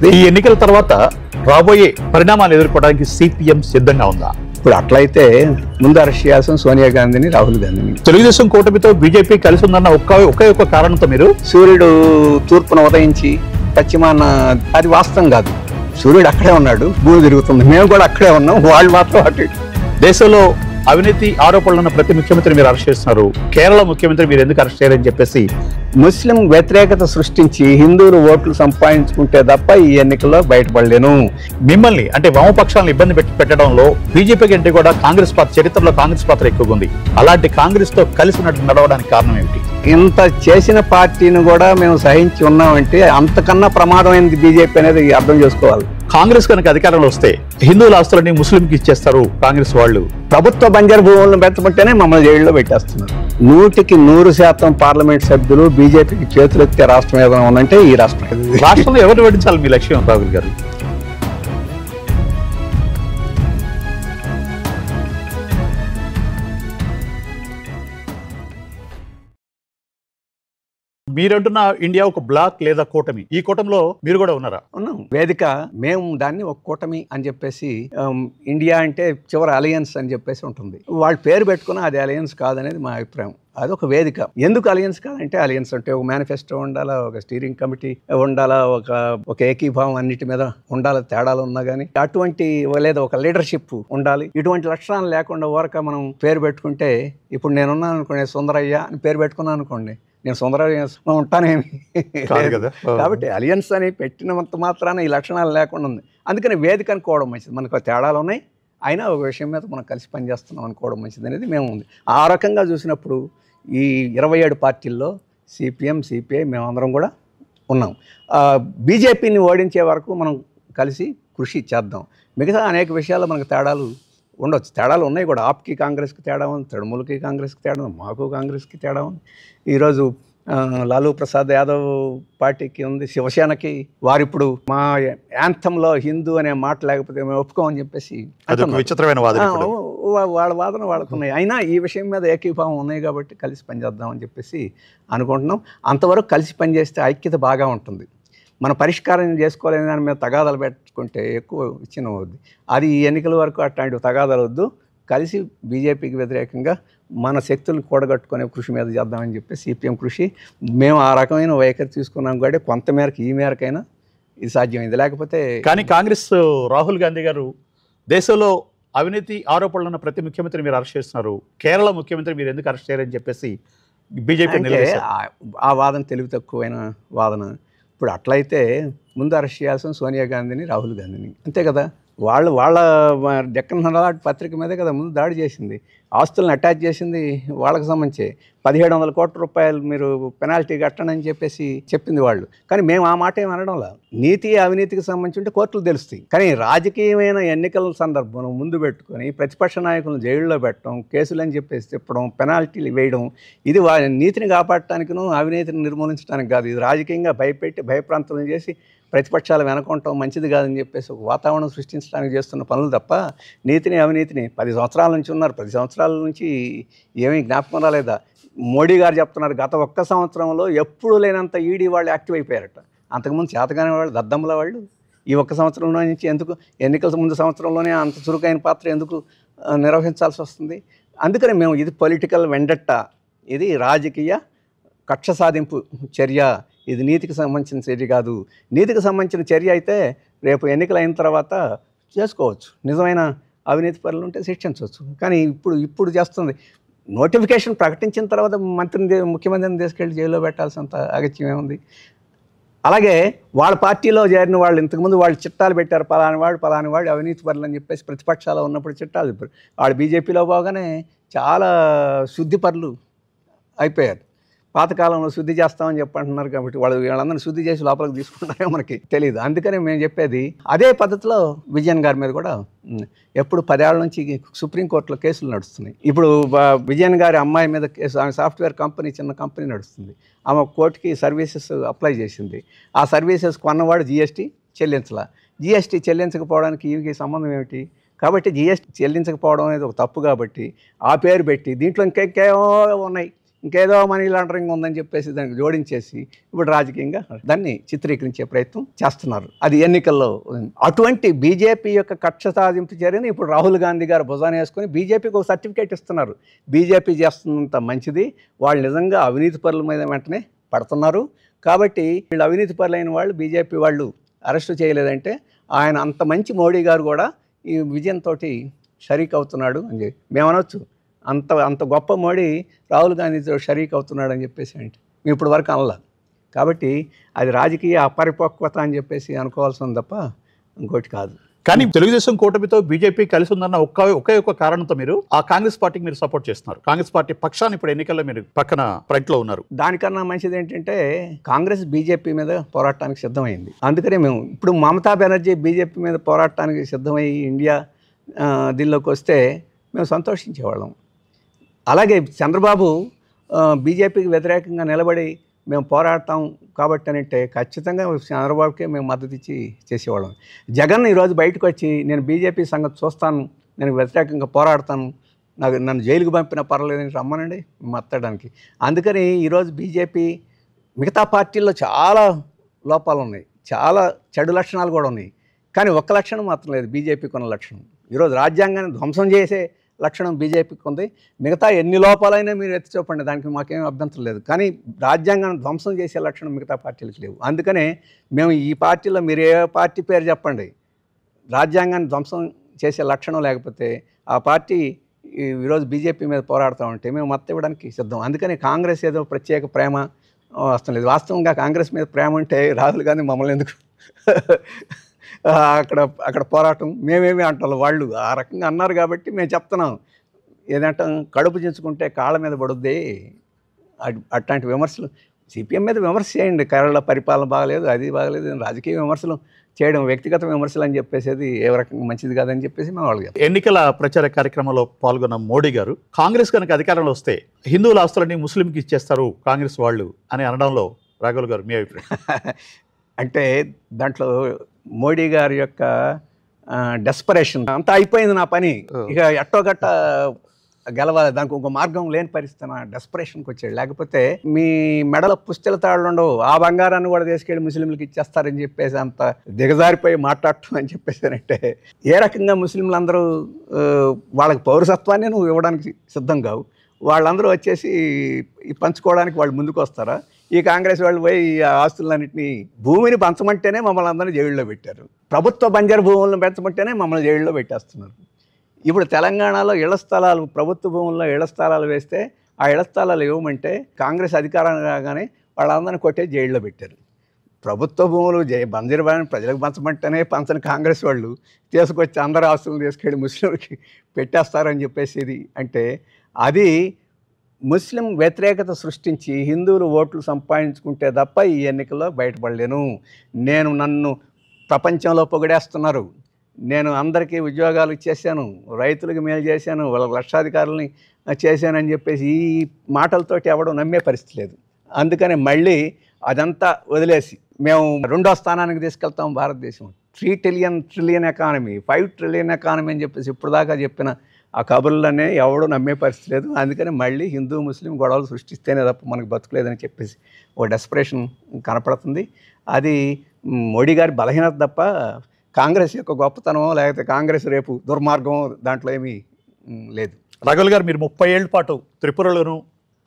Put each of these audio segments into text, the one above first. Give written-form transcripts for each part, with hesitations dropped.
పరిస్థితి. ఈ ఎన్నికల తర్వాత రాబోయే పరిణామాలు ఎదుర్కోవడానికి సిపిఎం సిద్ధంగా ఉందా? ఇప్పుడు అట్లయితే ముందు అరెస్ట్ చేయాల్సిన సోనియా గాంధీని, రాహుల్ గాంధీని. తెలుగుదేశం కూటమితో బీజేపీ కలిసి ఉందన్న ఒకే ఒక్క కారణంతో మీరు సూర్యుడు తూర్పున ఉదయించి పశ్చిమాన, అది వాస్తవం కాదు. సూర్యుడు అక్కడే ఉన్నాడు, భూమి తిరుగుతుంది, మేము కూడా అక్కడే ఉన్నాం, వాళ్ళు మాత్రం అటు. దేశంలో అవినీతి ఆరోపణలు ఉన్న ప్రతి ముఖ్యమంత్రి మీరు అరెస్ట్ చేస్తున్నారు. కేరళ ముఖ్యమంత్రి మీరు ఎందుకు అరెస్ట్ చేయాలని చెప్పేసి ముస్లిం వ్యతిరేకత సృష్టించి హిందువులు ఓట్లు సంపాదించుకుంటే తప్ప ఈ ఎన్నికల్లో బయటపడలేను. మిమ్మల్ని అంటే వామపక్షాలను ఇబ్బంది పెట్టడంలో బీజేపీ కంటే కూడా కాంగ్రెస్ పాత్ర, చరిత్రలో కాంగ్రెస్ పాత్ర ఎక్కువగా ఉంది. అలాంటి కాంగ్రెస్ తో కలిసి నడవడానికి కారణం ఏమిటి? ఇంత చేసిన పార్టీని కూడా మేము సహించి ఉన్నామంటే అంతకన్నా ప్రమాదమైనది బీజేపీ అనేది అర్థం చేసుకోవాలి. కాంగ్రెస్ కనుక అధికారంలో వస్తే హిందువుల ఆస్తులని ముస్లింకి ఇచ్చేస్తారు కాంగ్రెస్ వాళ్ళు. ప్రభుత్వ బంజరు భూములను పెంచమంటేనే మమ్మల్ని జైల్లో పెట్టేస్తున్నారు. 100% పార్లమెంట్ సభ్యులు బీజేపీకి చేతులెత్తే రాష్ట్రం ఏదైనా ఉందంటే ఈ రాష్ట్రం. రాష్ట్రంలో ఎవరిని వడ్డించాలి మీ లక్ష్యం రాహుల్ గారు? మీరంటున్న ఇండియా ఒక బ్లాక్ లేదా కూటమి, ఈ కూటమిలో మీరు కూడా ఉన్నారా? ఉన్నాం. వేదిక మేము దాన్ని ఒక కూటమి అని చెప్పేసి, ఇండియా అంటే చివరి అలయన్స్ అని చెప్పేసి ఉంటుంది. వాళ్ళు పేరు పెట్టుకున్న అది అలయన్స్ కాదనేది మా అభిప్రాయం. అదొక వేదిక. ఎందుకు అలయన్స్ కాదంటే, అలయన్స్ అంటే ఒక మేనిఫెస్టో ఉండాలా, ఒక స్టీరింగ్ కమిటీ ఉండాలా, ఒక ఏకీభావం అన్నిటి మీద ఉండాలి. తేడాలు ఉన్నా కానీ అటువంటి లేదా ఒక లీడర్షిప్ ఉండాలి. ఇటువంటి లక్షణాలు లేకుండా ఊరక మనం పేరు పెట్టుకుంటే, ఇప్పుడు నేనున్నాను అనుకోండి, సుందరయ్య అని పేరు పెట్టుకున్నాను అనుకోండి, నేను సుందరయ్య ఉంటానేమి కదా. కాబట్టి అలియన్స్ అని పెట్టినంత మాత్రాన ఈ లక్షణాలు లేకుండా ఉంది. అందుకని వేదిక అనుకోవడం మంచిది. మనకు తేడాలు ఉన్నాయి, అయినా ఒక విషయం మీద మనం కలిసి పనిచేస్తున్నాం అనుకోవడం మంచిది అనేది మేము ఉంది. ఆ రకంగా చూసినప్పుడు ఈ 27 పార్టీల్లో సిపిఎం, సిపిఐ మేమందరం కూడా ఉన్నాం. బీజేపీని ఓడించే వరకు మనం కలిసి కృషి చేద్దాం. మిగతా అనేక విషయాల్లో మనకు తేడాలు ఉండొచ్చు. తేడాలు ఉన్నాయి కూడా. ఆప్కి కాంగ్రెస్కి తేడా ఉంది, తృణమూల్కి కాంగ్రెస్కి తేడా ఉంది, మాకు కాంగ్రెస్కి తేడా ఉంది. ఈరోజు లాలూ ప్రసాద్ యాదవ్ పార్టీకి ఉంది, శివసేనకి. వారిప్పుడు మా యాంథంలో హిందూ అనే మాట లేకపోతే మేము ఒప్పుకోమని చెప్పేసి విచిత్రమైన వాదన. వాళ్ళ వాదన వాళ్ళకున్నాయి. అయినా ఈ విషయం మీద ఏకీభావం ఉన్నాయి కాబట్టి కలిసి పనిచేద్దామని చెప్పేసి అనుకుంటున్నాం. అంతవరకు కలిసి పనిచేస్తే ఐక్యత బాగా ఉంటుంది. మన పరిష్కారం చేసుకోలేని దాని మీద తగాదాలు పెట్టుకుంటే ఎక్కువ విచ్ఛిన్నం అవుద్ది. అది ఈ ఎన్నికల వరకు అట్లాంటి తగాదాలు వద్దు. కలిసి బీజేపీకి వ్యతిరేకంగా మన శక్తులను కూడగట్టుకునే కృషి మీద చేద్దామని చెప్పి సిపిఎం కృషి. మేము ఆ రకమైన వైఖరి తీసుకున్నాం కాబట్టి కొంతమేరకు ఈ మేరకైనా ఇది సాధ్యమైంది. లేకపోతే కానీ కాంగ్రెస్ రాహుల్ గాంధీ గారు దేశంలో అవినీతి ఆరోపణలు ఉన్న ప్రతి ముఖ్యమంత్రి మీరు అరెస్ట్ చేస్తున్నారు. కేరళ ముఖ్యమంత్రి మీరు ఎందుకు అరెస్ట్ చేయాలని చెప్పేసి బీజేపీ ఆ వాదన తెలివి తక్కువైన వాదన. ఇప్పుడు అట్లయితే ముందు అరెస్ట్ చేయాల్సిన సోనియా గాంధీని, రాహుల్ గాంధీని, అంతే కదా. వాళ్ళ డెక్కన్ హెరాల్డ్ పత్రిక మీదే కదా ముందు దాడి చేసింది. ఆస్తులను అటాచ్ చేసింది వాళ్ళకి సంబంధించి 1700 కోట్ల రూపాయలు మీరు పెనాల్టీ కట్టండి అని చెప్పేసి చెప్పింది వాళ్ళు. కానీ మేము ఆ మాట ఏమి అనడంలా. నీతి అవినీతికి సంబంధించి ఉంటే కోర్టులు తెలుస్తాయి. కానీ రాజకీయమైన ఎన్నికల సందర్భం ముందు పెట్టుకొని ప్రతిపక్ష నాయకులను జైల్లో పెట్టడం, కేసులు అని చెప్పేసి చెప్పడం, పెనాల్టీలు వేయడం, ఇది నీతిని కాపాడటానికిను అవినీతిని నిర్మూలించడానికి కాదు. ఇది రాజకీయంగా భయపెట్టి భయప్రాంతం చేసి ప్రతిపక్షాలు వెనకొంటాం మంచిది కాదని చెప్పేసి ఒక వాతావరణం సృష్టించడానికి చేస్తున్న పనులు తప్ప నీతిని అవినీతిని 10 సంవత్సరాల నుంచి ఉన్నారు. 10 సంవత్సరాల నుంచి ఏమీ జ్ఞాపకం రాలేదా? మోడీ గారు చెప్తున్నారు గత 1 సంవత్సరంలో ఎప్పుడు లేనంత ఈడీ వాళ్ళు యాక్టివ్ అయిపోయారట. అంతకుముందు చేతగానే వాళ్ళు, దద్దమ్మల వాళ్ళు ఈ 1 సంవత్సరంలో నుంచి ఎందుకు, ఎన్నికల ముందు సంవత్సరంలోనే అంత చురుకైన పాత్ర ఎందుకు నిర్వహించాల్సి వస్తుంది? అందుకని మేము ఇది పొలిటికల్ వెండట్టా, ఇది రాజకీయ కక్ష సాధింపు చర్య, ఇది నీతికి సంబంధించిన చర్య కాదు. నీతికి సంబంధించిన చర్య అయితే రేపు ఎన్నికలు అయిన తర్వాత చేసుకోవచ్చు, నిజమైన అవినీతి పనులు ఉంటే శిక్షించవచ్చు. కానీ ఇప్పుడు చేస్తుంది నోటిఫికేషన్ ప్రకటించిన తర్వాత ముఖ్యమంత్రిని తీసుకెళ్ళి జైల్లో పెట్టాల్సినంత అగత్యం ఏముంది? అలాగే వాళ్ళ పార్టీలో చేరిన వాళ్ళు ఇంతకుముందు వాళ్ళు చిట్టాలు పెట్టారు, పలాని వాడు అవినీతి పనులు అని చెప్పేసి ప్రతిపక్షాలు ఉన్నప్పుడు చిట్టాలు చెప్పారు. వాళ్ళు బీజేపీలో పోగానే చాలా శుద్ధి పనులు అయిపోయారు. పాతకాలంలో శుద్ధి చేస్తామని చెప్పంటున్నారు కాబట్టి వాళ్ళందరినీ శుద్ధి చేసి లోపలికి తీసుకుంటారో మనకి తెలియదు. అందుకని మేము చెప్పేది అదే పద్ధతిలో విజయన్ గారి మీద కూడా ఎప్పుడు 10 ఏళ్ల నుంచి సుప్రీంకోర్టులో కేసులు నడుస్తున్నాయి. ఇప్పుడు విజయన్ గారి అమ్మాయి మీద కేసు, ఆమె సాఫ్ట్వేర్ కంపెనీ, చిన్న కంపెనీ నడుస్తుంది. ఆమె కోర్టుకి సర్వీసెస్ అప్లై చేసింది. ఆ సర్వీసెస్ కొన్నవాడు జీఎస్టీ చెల్లించలా. జీఎస్టీ చెల్లించకపోవడానికి ఈమెకి సంబంధం ఏమిటి? కాబట్టి జీఎస్టీ చెల్లించకపోవడం అనేది ఒక తప్పు కాబట్టి ఆ పేరు పెట్టి దీంట్లో ఇంకేమో ఉన్నాయి. ఇంకేదో మనీ లాండరింగ్ ఉందని చెప్పేసి దానికి జోడించేసి ఇప్పుడు రాజకీయంగా దాన్ని చిత్రీకరించే ప్రయత్నం చేస్తున్నారు. అది ఎన్నికల్లో అటువంటి బీజేపీ యొక్క కక్ష సాధింపు చర్యని ఇప్పుడు రాహుల్ గాంధీ గారు భుజాన వేసుకొని బీజేపీకి ఒక సర్టిఫికేట్ ఇస్తున్నారు. బీజేపీ చేస్తున్నంత మంచిది, వాళ్ళు నిజంగా అవినీతి పరుల మీద వెంటనే పడుతున్నారు. కాబట్టి వీళ్ళు అవినీతి పరులైన వాళ్ళు బీజేపీ వాళ్ళు అరెస్టు చేయలేదంటే ఆయన అంత మంచి మోడీ గారు కూడా ఈ విజయంతో షరీక్ అవుతున్నాడు అని చెప్పి మేము అనొచ్చు. అంత గొప్ప మోడీ రాహుల్ గాంధీతో షరీక్ అవుతున్నాడు అని చెప్పేసి అంటే మేము ఇప్పుడు వరకు అనలా. కాబట్టి అది రాజకీయ అపరిపక్వత అని చెప్పేసి అనుకోవాల్సింది తప్ప ఇంకోటి కాదు. కానీ తెలుగుదేశం కూటమితో బీజేపీ కలిసి ఉందన్న ఒకే ఒక కారణంతో మీరు ఆ కాంగ్రెస్ పార్టీకి మీరు సపోర్ట్ చేస్తున్నారు. కాంగ్రెస్ పార్టీ పక్షాన్ని ఇప్పుడు ఎన్నికల్లో మీరు పక్కన ఫ్రంట్లో ఉన్నారు. దానికన్నా మంచిది ఏంటంటే కాంగ్రెస్ బీజేపీ మీద పోరాటానికి సిద్ధమైంది. అందుకనే మేము ఇప్పుడు మమతా బెనర్జీ బీజేపీ మీద పోరాటానికి సిద్ధమై ఇండియా దీనిలోకి వస్తే మేము సంతోషించేవాళ్ళం. అలాగే చంద్రబాబు బీజేపీకి వ్యతిరేకంగా నిలబడి మేము పోరాడతాం కాబట్టి అంటే ఖచ్చితంగా చంద్రబాబుకే మేము మద్దతు ఇచ్చి చేసేవాళ్ళం. జగన్ ఈరోజు బయటకు వచ్చి నేను బీజేపీ సంగతి చూస్తాను, నేను వ్యతిరేకంగా పోరాడతాను, నన్ను జైలుకు పంపినా పర్వాలేదని రమ్మనండి మత్తడానికి. అందుకని ఈరోజు బీజేపీ మిగతా పార్టీల్లో చాలా లోపాలు ఉన్నాయి, చాలా చెడు లక్షణాలు కూడా ఉన్నాయి. కానీ ఒక్క లక్షణం మాత్రం లేదు బీజేపీకి ఉన్న లక్షణం. ఈరోజు రాజ్యాంగాన్ని ధ్వంసం చేసే లక్షణం బీజేపీకి ఉంది. మిగతా ఎన్ని లోపాలైనా మీరు ఎత్తి చూపండి, దానికి మాకేం అభ్యంతరం లేదు. కానీ రాజ్యాంగాన్ని ధ్వంసం చేసే లక్షణం మిగతా పార్టీలకు లేవు. అందుకనే మేము ఈ పార్టీలో మీరు ఏ పార్టీ పేరు చెప్పండి, రాజ్యాంగాన్ని ధ్వంసం చేసే లక్షణం లేకపోతే ఆ పార్టీ ఈరోజు బీజేపీ మీద పోరాడుతూ మేము మద్దతు ఇవ్వడానికి సిద్ధం. అందుకని కాంగ్రెస్ ఏదో ప్రత్యేక ప్రేమ వస్తుంది లేదు. వాస్తవంగా కాంగ్రెస్ మీద ప్రేమ ఉంటే రాహుల్ గాంధీ మమ్మల్ని ఎందుకు అక్కడ పోరాటం మేమేమి అంటాం, వాళ్ళు ఆ రకంగా అన్నారు కాబట్టి మేము చెప్తున్నాం. ఏదంటాం, కడుపు చించుకుంటే కాళ్ళ మీద పడుద్ది. అట్లాంటి విమర్శలు సిపిఎం మీద విమర్శ చేయండి, కేరళ పరిపాలన బాగలేదు, అది బాగలేదు, రాజకీయ విమర్శలు చేయడం, వ్యక్తిగత విమర్శలు అని చెప్పేసి ఏ రకంగా మంచిది కాదని చెప్పేసి మేము వాళ్ళు. ఎన్నికల ప్రచార కార్యక్రమంలో పాల్గొన్న మోడీ గారు కాంగ్రెస్ కనుక అధికారంలో వస్తే హిందువుల ఆస్తులన్నీ ముస్లింకి ఇచ్చేస్తారు కాంగ్రెస్ వాళ్ళు అని అనడంలో రాఘవుల్ గారు మీ అభిప్రాయం? అంటే దాంట్లో మోడీ గారి యొక్క డెస్పరేషన్ అంతా అయిపోయింది, నా పని ఇక ఎట్టోగట్ట గెలవాలి, దానికి ఒక మార్గం లేని పరిస్థితి నా డెస్పరేషన్కి వచ్చాడు. లేకపోతే మీ మెడల పుస్తెల తాళ్ళు ఉండవు, ఆ బంగారాన్ని కూడా తీసుకెళ్ళి ముస్లింలకు ఇచ్చేస్తారని చెప్పేసి అంత దిగజారిపోయి మాట్లాడటం అని చెప్పేసానంటే ఏ రకంగా ముస్లింలు అందరూ వాళ్ళకి పౌరసత్వాన్ని నువ్వు ఇవ్వడానికి సిద్ధం కావు, వాళ్ళందరూ వచ్చేసి పంచుకోవడానికి వాళ్ళు ముందుకు వస్తారా? ఈ కాంగ్రెస్ వాళ్ళు పోయి ఈ ఆస్తులన్నింటినీ భూమిని పంచమంటేనే మమ్మల్ని అందరినీ జైల్లో పెట్టారు, ప్రభుత్వ బంజరు భూములను పెంచమంటేనే మమ్మల్ని జైల్లో పెట్టేస్తున్నారు. ఇప్పుడు తెలంగాణలో ఇళ్ల స్థలాలు, ప్రభుత్వ భూముల్లో ఇళ్ల స్థలాలు వేస్తే ఆ ఇళ్ల స్థలాలు ఇవ్వమంటే కాంగ్రెస్ అధికారం రాగానే వాళ్ళందరినీ కొట్టే జైల్లో పెట్టారు. ప్రభుత్వ భూములు బంజరు భూమిని ప్రజలకు పంచమంటేనే పంచని కాంగ్రెస్ వాళ్ళు తీసుకొచ్చి అందరి ఆస్తులను తీసుకెళ్ళి ముస్లింలకి పెట్టేస్తారని చెప్పేసి అంటే అది ముస్లిం వ్యతిరేకత సృష్టించి హిందువులు ఓట్లు సంపాదించుకుంటే తప్ప ఈ ఎన్నికల్లో బయటపడలేను. నన్ను ప్రపంచంలో పొగిడేస్తున్నారు, నేను అందరికీ ఉద్యోగాలు ఇచ్చేసాను, రైతులకు మేలు చేశాను, వాళ్ళ లక్షాధికారులని చేశానని చెప్పేసి ఈ మాటలతోటి ఎవడో నమ్మే పరిస్థితి లేదు. అందుకని మళ్ళీ అదంతా వదిలేసి మేము 2వ స్థానానికి తీసుకెళ్తాం భారతదేశం, 3 ట్రిలియన్ ఎకానమీ, 5 ట్రిలియన్ ఎకానమీ అని చెప్పేసి ఇప్పుడు దాకా చెప్పిన ఆ కబుర్లనే ఎవడో నమ్మే పరిస్థితి లేదు. అందుకని మళ్ళీ హిందూ ముస్లిం గొడవలు సృష్టిస్తేనే తప్ప మనకు బతుకులేదని చెప్పేసి ఓ డెస్పరేషన్ కనపడుతుంది. అది మోడీ గారి బలహీనత తప్ప కాంగ్రెస్ యొక్క గొప్పతనం లేకపోతే కాంగ్రెస్ రేపు దుర్మార్గం దాంట్లో ఏమీ లేదు. రాఘవుల్ గారు, మీరు 30 ఏళ్ల పాటు త్రిపురలోను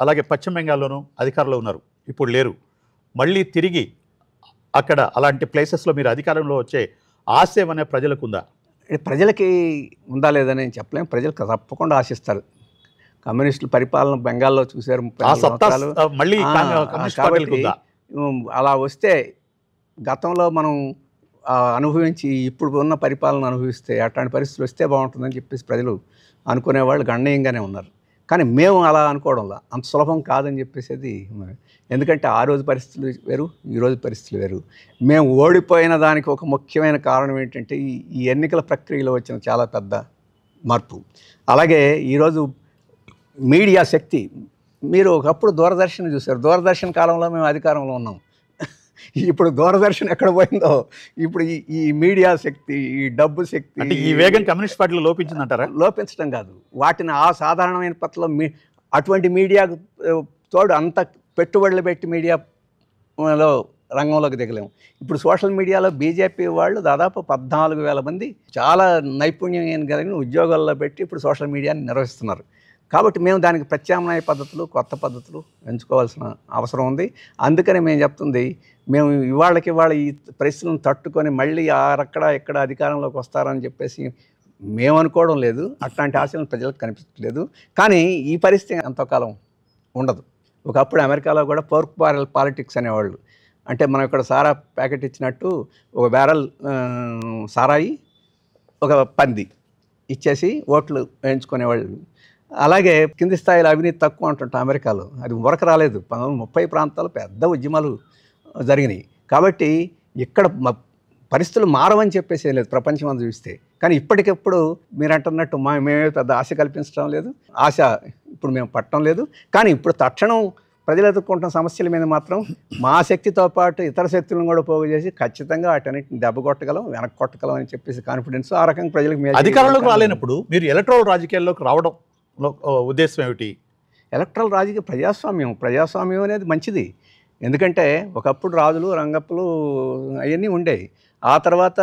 అలాగే పశ్చిమ బెంగాల్లోనూ అధికారంలో ఉన్నారు, ఇప్పుడు లేరు. మళ్ళీ తిరిగి అక్కడ అలాంటి ప్లేసెస్లో మీరు అధికారంలో వచ్చే ఆశ ఏమనే ప్రజలకు ఉందా? ప్రజలకి ఉందా లేదని చెప్పలేము, ప్రజలకు తప్పకుండా ఆశిస్తారు. కమ్యూనిస్టుల పరిపాలన బెంగాల్లో చూశారు 30 సంవత్సరాలు. కాబట్టి అలా వస్తే గతంలో మనం అనుభవించి ఇప్పుడు ఉన్న పరిపాలన అనుభవిస్తే అట్లాంటి పరిస్థితులు వస్తే బాగుంటుందని చెప్పేసి ప్రజలు అనుకునేవాళ్ళు గణనీయంగానే ఉన్నారు. కానీ మేము అలా అనుకోవడంలో అంత సులభం కాదని చెప్పేసి, ఎందుకంటే ఆ రోజు పరిస్థితులు వేరు, ఈరోజు పరిస్థితులు వేరు. మేము ఓడిపోయిన దానికి ఒక ముఖ్యమైన కారణం ఏంటంటే ఈ ఎన్నికల ప్రక్రియలో వచ్చిన చాలా పెద్ద మార్పు. అలాగే ఈరోజు మీడియా శక్తి, మీరు ఒకప్పుడు దూరదర్శన్ చూశారు, దూరదర్శన్ కాలంలో మేము అధికారంలో ఉన్నాం. ఇప్పుడు దూరదర్శన్ ఎక్కడ పోయిందో ఇప్పుడు ఈ మీడియా శక్తి, ఈ డబ్బు శక్తి, అంటే ఈ వేగం కమ్యూనిస్ట్ పార్టీలో లోపించిందంటారా? లోపించడం కాదు, వాటిని ఆ సాధారణమైన పట్ల అటువంటి మీడియాకు తోడు అంత పెట్టుబడులు పెట్టి మీడియాలో రంగంలోకి దిగలేము. ఇప్పుడు సోషల్ మీడియాలో బీజేపీ వాళ్ళు దాదాపు 14,000 మంది చాలా నైపుణ్యం కలిగిన ఉద్యోగాల్లో పెట్టి ఇప్పుడు సోషల్ మీడియాని నిర్వహిస్తున్నారు. కాబట్టి మేము దానికి ప్రత్యామ్నాయ పద్ధతులు, కొత్త పద్ధతులు ఎంచుకోవాల్సిన అవసరం ఉంది. అందుకని మేము చెప్తుంది, మేము ఇవాళ ఈ పరిస్థితులను తట్టుకొని మళ్ళీ ఇక్కడ అధికారంలోకి వస్తారని చెప్పేసి మేము అనుకోవడం లేదు. అట్లాంటి ఆశలను ప్రజలకు కనిపించట్లేదు. కానీ ఈ పరిస్థితి ఎంతకాలం ఉండదు. ఒకప్పుడు అమెరికాలో కూడా పోర్క్ బారెల్ పాలిటిక్స్ అనేవాళ్ళు. అంటే మనం ఇక్కడ సారా ప్యాకెట్ ఇచ్చినట్టు ఒక బ్యారెల్ సారాయి, ఒక పంది ఇచ్చేసి ఓట్లు వేయించుకునేవాళ్ళు. అలాగే కింది స్థాయిలో అవినీతి తక్కువ అంటుంటాం అమెరికాలో. అది ఉరక రాలేదు. 1930 ప్రాంతాల్లో పెద్ద ఉద్యమాలు జరిగినాయి. కాబట్టి ఇక్కడ పరిస్థితులు మారవని చెప్పేసి లేదు ప్రపంచం అంతా చూస్తే. కానీ ఇప్పటికెప్పుడు మీరు అంటున్నట్టు మేమే పెద్ద ఆశ కల్పించడం లేదు, ఆశ ఇప్పుడు మేము పట్టడం లేదు. కానీ ఇప్పుడు తక్షణం ప్రజలు ఎదుర్కొంటున్న సమస్యల మీద మాత్రం మా శక్తితో పాటు ఇతర శక్తులను కూడా పోగు చేసి ఖచ్చితంగా వాటన్నిటిని దెబ్బ కొట్టగలం, వెనక్కి కొట్టగలం అని చెప్పేసి కాన్ఫిడెన్స్ ఆ రకంగా ప్రజలకు అధికారంలోకి రాలేనప్పుడు మీరు ఎలక్ట్రల్ రాజకీయాల్లోకి రావడం ఉద్దేశం ఏమిటి? ఎలక్ట్రల్ రాజకీయ ప్రజాస్వామ్యం అనేది మంచిది. ఎందుకంటే ఒకప్పుడు రాజులు, రంగప్పులు అవన్నీ ఉండేవి. ఆ తర్వాత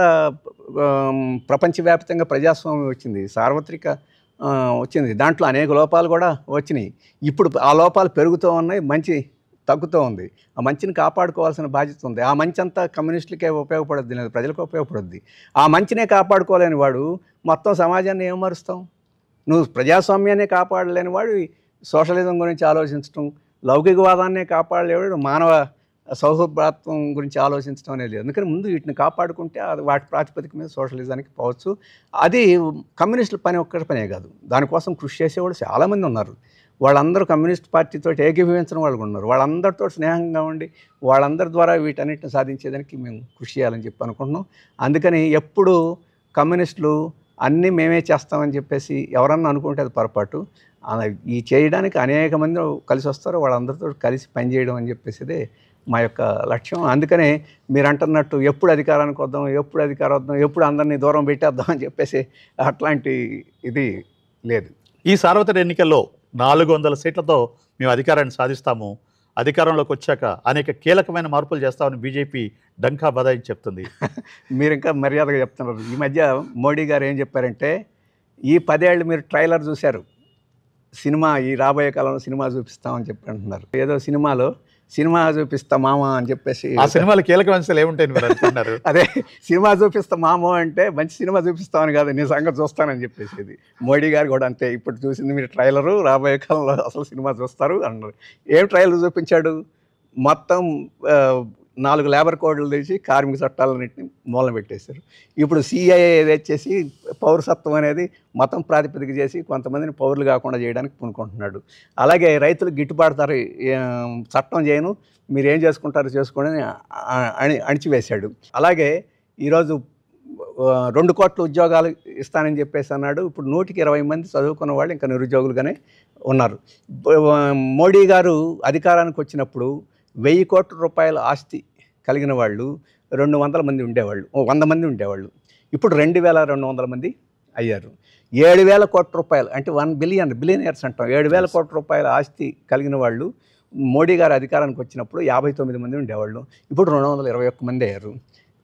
ప్రపంచవ్యాప్తంగా ప్రజాస్వామ్యం వచ్చింది, సార్వత్రిక వచ్చింది. దాంట్లో అనేక లోపాలు కూడా వచ్చినాయి. ఇప్పుడు ఆ లోపాలు పెరుగుతూ ఉన్నాయి, మంచి తగ్గుతూ ఉంది. ఆ మంచిని కాపాడుకోవాల్సిన బాధ్యత ఉంది. ఆ మంచి అంతా కమ్యూనిస్టులకే ఉపయోగపడద్ది, లేదు ప్రజలకు ఉపయోగపడుద్ది. ఆ మంచినే కాపాడుకోలేని వాడు మొత్తం సమాజాన్ని ఏం మారుస్తాం? నువ్వు ప్రజాస్వామ్యాన్ని కాపాడలేని వాడు సోషలిజం గురించి ఆలోచించడం, లౌకికవాదాన్నే కాపాడలేవాడు మానవ సౌహృద్భాత్వం గురించి ఆలోచించడం అనేది లేదు. అందుకని ముందు వీటిని కాపాడుకుంటే వాటి ప్రాతిపదిక మీద సోషలిజానికి పోవచ్చు. అది కమ్యూనిస్టుల ఒక్కటి పనే కాదు, దానికోసం కృషి చేసేవాళ్ళు చాలామంది ఉన్నారు. వాళ్ళందరూ కమ్యూనిస్ట్ పార్టీతో ఏకీభవించిన వాళ్ళు ఉన్నారు. వాళ్ళందరితో స్నేహంగా ఉండి వాళ్ళందరి ద్వారా వీటన్నిటిని సాధించేదానికి మేము కృషి చేయాలని చెప్పి అనుకుంటున్నాం. అందుకని ఎప్పుడు కమ్యూనిస్టులు అన్నీ మేమే చేస్తామని చెప్పేసి ఎవరన్నా అనుకుంటే అది పొరపాటు. ఈ చేయడానికి అనేక మంది కలిసి వస్తారు, వాళ్ళందరితో కలిసి పనిచేయడం అని చెప్పేసి మా యొక్క లక్ష్యం. అందుకనే మీరు అంటున్నట్టు ఎప్పుడు అధికారానికి వద్దాం, ఎప్పుడు అందరినీ దూరం పెట్టేద్దాం అని చెప్పేసి అట్లాంటి ఇది లేదు. ఈ సార్వత్రిక ఎన్నికల్లో 400 సీట్లతో మేము అధికారాన్ని సాధిస్తాము, అధికారంలోకి వచ్చాక అనేక కీలకమైన మార్పులు చేస్తామని బీజేపీ డంకా బదాయించి చెప్తుంది. మీరు ఇంకా మర్యాదగా చెప్తున్నారు. ఈ మధ్య మోడీ గారు ఏం చెప్పారంటే, ఈ 10 ఏళ్ళు మీరు ట్రైలర్ చూశారు, సినిమా ఈ రాబోయే కాలంలో సినిమా చూపిస్తామని చెప్పి అంటున్నారు. ఏదో సినిమా చూపిస్తా మామ అని చెప్పేసి. ఆ సినిమాలు కీలక అంశాలు ఏముంటాయని మీరు అనుకుంటున్నారు? అదే సినిమా చూపిస్తా మామ అంటే మంచి సినిమా చూపిస్తామని కాదు, నీ సంగతి చూస్తానని చెప్పేసి. మోడీ గారు కూడా అంతే, ఇప్పుడు చూసింది మీరు ట్రైలరు, రాబోయే కాలంలో అసలు సినిమా చూస్తారు అన్నారు. ఏం ట్రైలర్ చూపించాడు? మొత్తం 4 లేబర్ కోడ్లు తెచ్చి కార్మిక చట్టాలన్నింటినీ మూలన పెట్టేశారు. ఇప్పుడు సిఐఏ తెచ్చేసి పౌరసత్వం అనేది మతం ప్రాతిపదిక చేసి కొంతమందిని పౌరులు కాకుండా చేయడానికి పూనుకుంటున్నాడు. అలాగే రైతులకు గిట్టుబాటు ధర చట్టం చేయను, మీరు ఏం చేసుకుంటారో చేసుకోండి అని అణిచివేశాడు. అలాగే ఈరోజు 2 కోట్ల ఉద్యోగాలు ఇస్తానని చెప్పేసి అన్నాడు. ఇప్పుడు 120 మంది చదువుకున్న వాళ్ళు ఇంకా నిరుద్యోగులుగానే ఉన్నారు. మోడీ గారు అధికారానికి వచ్చినప్పుడు 1000 కోట్ల రూపాయల ఆస్తి కలిగిన వాళ్ళు 200 మంది ఉండేవాళ్ళు, 100 మంది ఉండేవాళ్ళు. ఇప్పుడు 2200 మంది అయ్యారు. 7,000 కోట్ల రూపాయలు అంటే 1 బిలియనర్స్ అంటాం. 7,000 కోట్ల రూపాయల ఆస్తి కలిగిన వాళ్ళు మోడీ గారు అధికారానికి వచ్చినప్పుడు 59 మంది ఉండేవాళ్ళు. ఇప్పుడు 221 మంది అయ్యారు.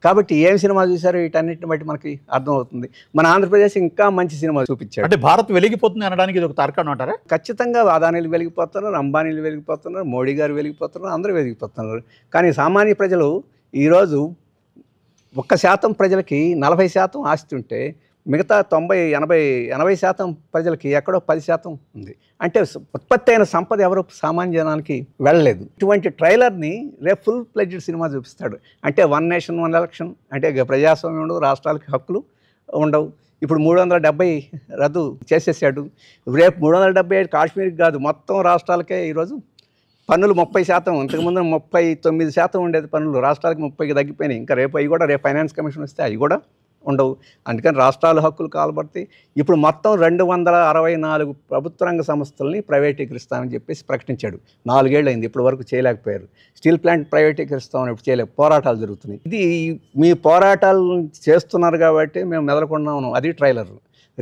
కాబట్టి ఏం సినిమా చూశారో వీటన్నిటిని బట్టి మనకి అర్థమవుతుంది. మన ఆంధ్రప్రదేశ్ ఇంకా మంచి సినిమా చూపించాడు. అంటే భారత్ వెలిగిపోతుంది అనడానికి ఇది ఒక తార్కాణం అంటారా? ఖచ్చితంగా అదానీలు వెలిగిపోతున్నారు, అంబానీలు వెలిగిపోతున్నారు, మోడీ గారు వెలిగిపోతున్నారు, అందరూ వెలిగిపోతున్నారు. కానీ సామాన్య ప్రజలు ఈరోజు 1% ప్రజలకి 40% ఆస్తి ఉంటే మిగతా 80% ప్రజలకి ఎక్కడో 10% ఉంది. అంటే ఉత్పత్తి అయిన సంపద ఎవరు సామాన్య జనానికి వెళ్ళలేదు. ఇటువంటి ట్రైలర్ని రేపు ఫుల్ ప్లెడ్జ్డ్ సినిమా చూపిస్తాడు. అంటే 1 నేషన్ 1 ఎలక్షన్, అంటే ప్రజాస్వామ్యం ఉండదు, రాష్ట్రాలకి హక్కులు ఉండవు. ఇప్పుడు 370 రద్దు చేసేసాడు. రేపు 375 కాశ్మీర్కి కాదు, మొత్తం రాష్ట్రాలకే ఈరోజు పన్నులు 30%. ఇంతకుముందు 39% ఉండేది పన్నులు, రాష్ట్రాలకు 30కి తగ్గిపోయినాయి. ఇంకా రేపు ఫైనాన్స్ కమిషన్ వస్తే అవి కూడా ఉండవు. అందుకని రాష్ట్రాల హక్కులు కాలబడతాయి. ఇప్పుడు మొత్తం 264 ప్రభుత్వ రంగ సంస్థల్ని ప్రైవేటీకరిస్తామని చెప్పేసి ప్రకటించాడు. 4 ఏళ్ళు అయింది, ఇప్పటి వరకు చేయలేకపోయారు. స్టీల్ ప్లాంట్ ప్రైవేటీకరిస్తామని ఇప్పుడు చేయలేక పోరాటాలు జరుగుతున్నాయి. ఇది మీ పోరాటాలు చేస్తున్నారు కాబట్టి మేము మెదలకుండా ఉన్నాం. అది ట్రైలర్.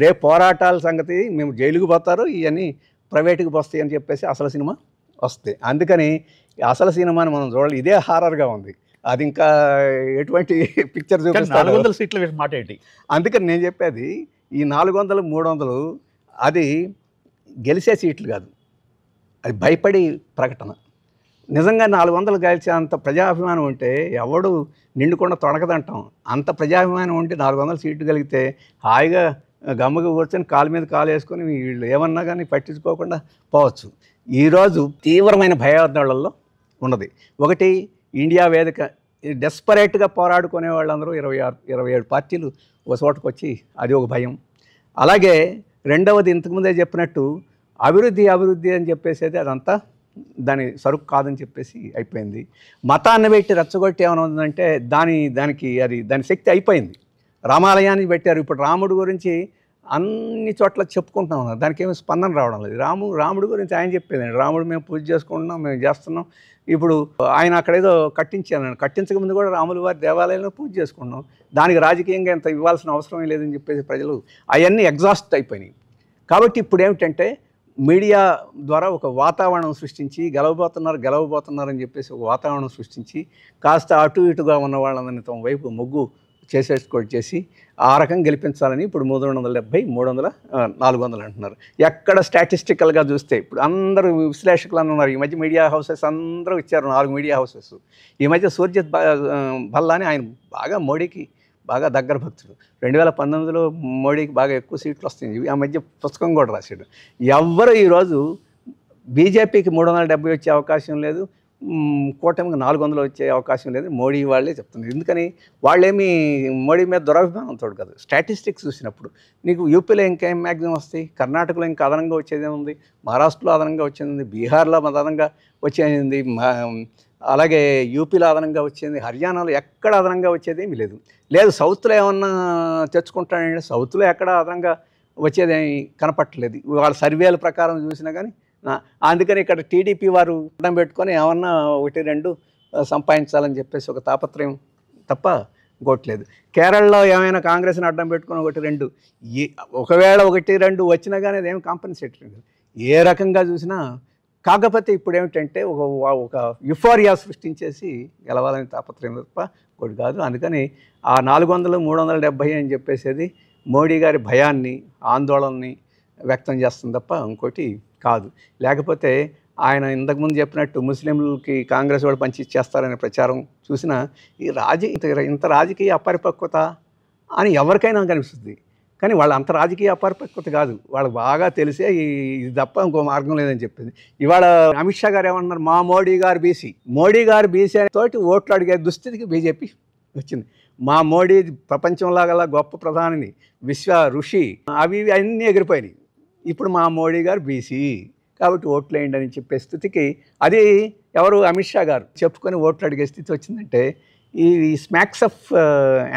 రేపు పోరాటాల సంగతి మేము జైలుకు పోతారు, ఇవన్నీ ప్రైవేటుకి వస్తాయి అని చెప్పేసి అసలు సినిమా వస్తాయి. అందుకని అసలు సినిమాని మనం చూడాలి. ఇదే హారర్గా ఉంది, అది ఇంకా ఎటువంటి పిక్చర్ చూపిస్తాడు. 400 సీట్ల మాట ఏంటి? అందుకని నేను చెప్పేది ఈ 400, 300 అది గెలిచే సీట్లు కాదు, అది భయపడి ప్రకటన. నిజంగా 400 గెలిచే అంత ప్రజాభిమానం ఉంటే ఎవడు నిండుకుండా తొడకదంటాం. అంత ప్రజాభిమానం ఉంటే 400 సీట్లు కలిగితే హాయిగా గమ్మగా కూర్చొని కాలు మీద కాలు వేసుకొని వీళ్ళు ఏమన్నా కానీ పట్టించుకోకుండా పోవచ్చు. ఈరోజు తీవ్రమైన భయాందోళనలో ఉన్నది. ఒకటి, ఇండియా వేదిక డెస్పరేట్గా పోరాడుకునే వాళ్ళందరూ 27 పార్టీలు ఒక చోటకు వచ్చి అది ఒక భయం. అలాగే రెండవది, ఇంతకుముందే చెప్పినట్టు అభివృద్ధి అని చెప్పేసేది అదంతా దాని సరుకు కాదని చెప్పేసి అయిపోయింది. మతాన్ని పెట్టి రెచ్చగొట్టి ఏమైనా ఉందంటే దాని శక్తి అయిపోయింది. రామాలయాన్ని పెట్టారు, ఇప్పుడు రాముడు గురించి అన్ని చోట్ల చెప్పుకుంటున్నాం ఉన్నారు, దానికి ఏమీ స్పందన రావడం లేదు. రాముడు గురించి ఆయన చెప్పేదండి, రాముడు మేము పూజ చేసుకుంటున్నాం, మేము చేస్తున్నాం. ఇప్పుడు ఆయన అక్కడేదో కట్టించకముందు కూడా రాముల వారి దేవాలయంలో పూజ చేసుకుంటున్నాం, దానికి రాజకీయంగా ఎంత ఇవ్వాల్సిన అవసరం లేదని చెప్పేసి ప్రజలు అవన్నీ ఎగ్జాస్ట్ అయిపోయినాయి. కాబట్టి ఇప్పుడు ఏమిటంటే మీడియా ద్వారా ఒక వాతావరణం సృష్టించి గెలవబోతున్నారని చెప్పేసి ఒక వాతావరణం సృష్టించి కాస్త అటు ఇటుగా ఉన్న వాళ్ళని తమ వైపు మొగ్గు చేసి ఆ రకంగా గెలిపించాలని ఇప్పుడు 370, 300, 400 అంటున్నారు. ఎక్కడ స్టాటిస్టికల్గా చూస్తే ఇప్పుడు అందరూ విశ్లేషకులు ఉన్నారు. ఈ మధ్య మీడియా హౌసెస్ అందరూ ఇచ్చారు, 4 మీడియా హౌసెస్. ఈ మధ్య సూర్జిత్ భల్లాని ఆయన బాగా మోడీకి బాగా దగ్గర భక్తుడు. 2019లో మోడీకి బాగా ఎక్కువ సీట్లు వస్తాయి. ఆ మధ్య పుస్తకం కూడా రాశాడు. ఎవ్వరు ఈరోజు బీజేపీకి 370 వచ్చే అవకాశం లేదు, కూటమికి 400 వచ్చే అవకాశం లేదు, మోడీ వాళ్ళే చెప్తున్నారు. ఎందుకని వాళ్ళేమీ మోడీ మీద దురభిమానంతో కాదు. స్టాటిస్టిక్స్ చూసినప్పుడు నీకు యూపీలో ఇంకేం మ్యాక్సిమం వస్తాయి, కర్ణాటకలో ఇంకా అదనంగా వచ్చేదే ఉంది, మహారాష్ట్రలో అదనంగా వచ్చేది ఉంది, బీహార్లో అదనంగా వచ్చేది, అలాగే యూపీలో అదనంగా వచ్చింది, హర్యానాలో ఎక్కడ అదనంగా వచ్చేది ఏమీ లేదు. సౌత్లో ఏమన్నా తెచ్చుకుంటానంటే సౌత్లో ఎక్కడ అదనంగా వచ్చేదేమి కనపట్టలేదు వాళ్ళ సర్వేల ప్రకారం చూసినా కానీ. అందుకని ఇక్కడ టీడీపీ వారు అడ్డం పెట్టుకొని ఏమన్నా 1-2 సంపాదించాలని చెప్పేసి ఒక తాపత్రయం తప్ప ఇంకోట్లేదు. కేరళలో ఏమైనా కాంగ్రెస్ని అడ్డం పెట్టుకొని 1-2 ఒకవేళ 1-2 వచ్చినా కానీ అదేమి కాంపెన్సేటరీ లేదు ఏ రకంగా చూసినా. కాకపోతే ఇప్పుడు ఏమిటంటే ఒక యుఫోరియా సృష్టించేసి గెలవాలని తాపత్రయం తప్ప ఒకటి కాదు. అందుకని ఆ 400, 370 అని చెప్పేసేది మోడీ గారి భయాన్ని, ఆందోళనని వ్యక్తం చేస్తుంది తప్ప ఇంకోటి కాదు. లేకపోతే ఆయన ఇంతకుముందు చెప్పినట్టు ముస్లింలకి కాంగ్రెస్ వాళ్ళు పంచి ఇచ్చేస్తారనే ప్రచారం చూసినా ఇంత రాజకీయ అపరిపక్వత అని ఎవరికైనా కనిపిస్తుంది. కానీ వాళ్ళ అంత రాజకీయ అపరిపక్వత కాదు, వాళ్ళకి బాగా తెలిసే ఇది తప్ప ఇంకో మార్గం లేదని చెప్పింది. ఇవాళ అమిత్ షా గారు ఏమన్నారు, మా మోడీ గారు బీసీ తోటి ఓట్లు అడిగే దుస్థితికి బీజేపీ వచ్చింది. మా మోడీ ప్రపంచంలాగలా గొప్ప ప్రధానిని, విశ్వ ఋషి, అవి అన్నీ ఎగిరిపోయినాయి. ఇప్పుడు మా మోడీ గారు బీసీ కాబట్టి ఓట్లు వేయండి అని చెప్పే స్థితికి అది ఎవరు అమిత్ షా గారు చెప్పుకొని ఓట్లు అడిగే స్థితి వచ్చిందంటే ఈ స్మాక్స్ ఆఫ్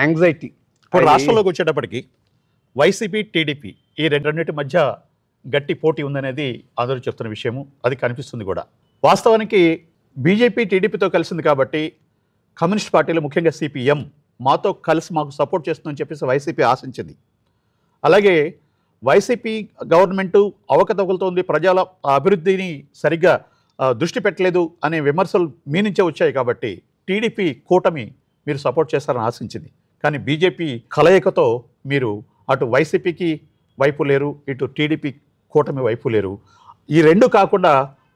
యాంగ్జైటీ. ఇప్పుడు రాష్ట్రంలోకి వచ్చేటప్పటికి వైసీపీ, టీడీపీ ఈ రెండింటి మధ్య గట్టి పోటీ ఉందనేది అందరూ చెప్తున్న విషయము, అది కనిపిస్తుంది కూడా. వాస్తవానికి బీజేపీ టీడీపీతో కలిసింది కాబట్టి కమ్యూనిస్ట్ పార్టీలు ముఖ్యంగా సిపిఎం మాతో కలిసి మాకు సపోర్ట్ చేస్తుందని చెప్పేసి వైసీపీ ఆశించింది. అలాగే వైసీపీ గవర్నమెంటు అవకతవకలతో ఉంది, ప్రజల అభివృద్ధిని సరిగ్గా దృష్టి పెట్టలేదు అనే విమర్శలు మీ నుంచే వచ్చాయి కాబట్టి టీడీపీ కూటమి మీరు సపోర్ట్ చేస్తారని ఆశించింది. కానీ బీజేపీ కలయికతో మీరు అటు వైసీపీకి వైపు లేరు, ఇటు టీడీపీ కూటమి వైపు లేరు. ఈ రెండు కాకుండా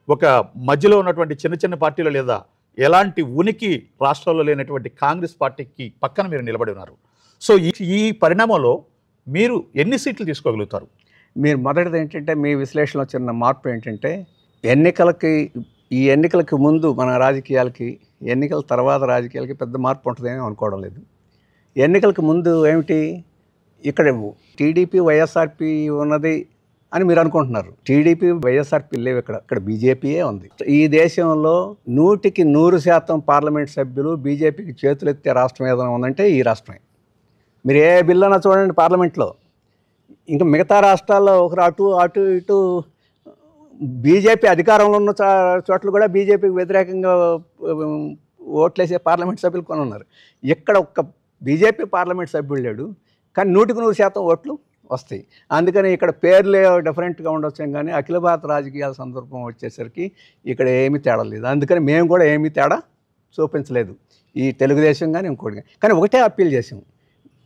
ఒక మధ్యలో ఉన్నటువంటి చిన్న చిన్న పార్టీలు లేదా ఎలాంటి ఉనికి రాష్ట్రాల్లో లేనటువంటి కాంగ్రెస్ పార్టీకి పక్కన మీరు నిలబడి ఉన్నారు. సో ఈ పరిణామంలో మీరు ఎన్ని సీట్లు తీసుకోగలుగుతారు? మీరు మొదటిది ఏంటంటే మీ విశ్లేషణలో చిన్న మార్పు ఏంటంటే ఈ ఎన్నికలకి ముందు మన రాజకీయాలకి, ఎన్నికల తర్వాత రాజకీయాలకి పెద్ద మార్పు ఉంటుందని అనుకోవడం లేదు. ఎన్నికలకు ముందు ఏమిటి, ఇక్కడ టీడీపీ వైఎస్ఆర్పీ ఉన్నది అని మీరు అనుకుంటున్నారు. టీడీపీ వైఎస్ఆర్పీ లేవు, ఇక్కడ బీజేపీయే ఉంది. ఈ దేశంలో 100% పార్లమెంట్ సభ్యులు బీజేపీకి చేతులెత్తే రాష్ట్రం ఏదైనా ఉందంటే ఈ రాష్ట్రమే. మీరు ఏ బిల్ అన్నా చూడండి పార్లమెంట్లో. ఇంకా మిగతా రాష్ట్రాల్లో ఒకరు అటు ఇటు బీజేపీ అధికారంలో ఉన్న చోట్ల కూడా బీజేపీకి వ్యతిరేకంగా ఓట్లేసే పార్లమెంట్ సభ్యులు కొని ఉన్నారు. ఇక్కడ ఒక్క బీజేపీ పార్లమెంట్ సభ్యుడు లేడు, కానీ 100% ఓట్లు వస్తాయి. అందుకని ఇక్కడ పేర్లే డిఫరెంట్గా ఉండొచ్చు కానీ అఖిల భారత రాజకీయాల సందర్భం వచ్చేసరికి ఇక్కడ ఏమీ తేడా లేదు. అందుకని మేము కూడా ఏమీ తేడా చూపించలేదు ఈ తెలుగుదేశం కానీ ఇంకోటి కానీ ఒకటే అప్పీల్ చేసాం.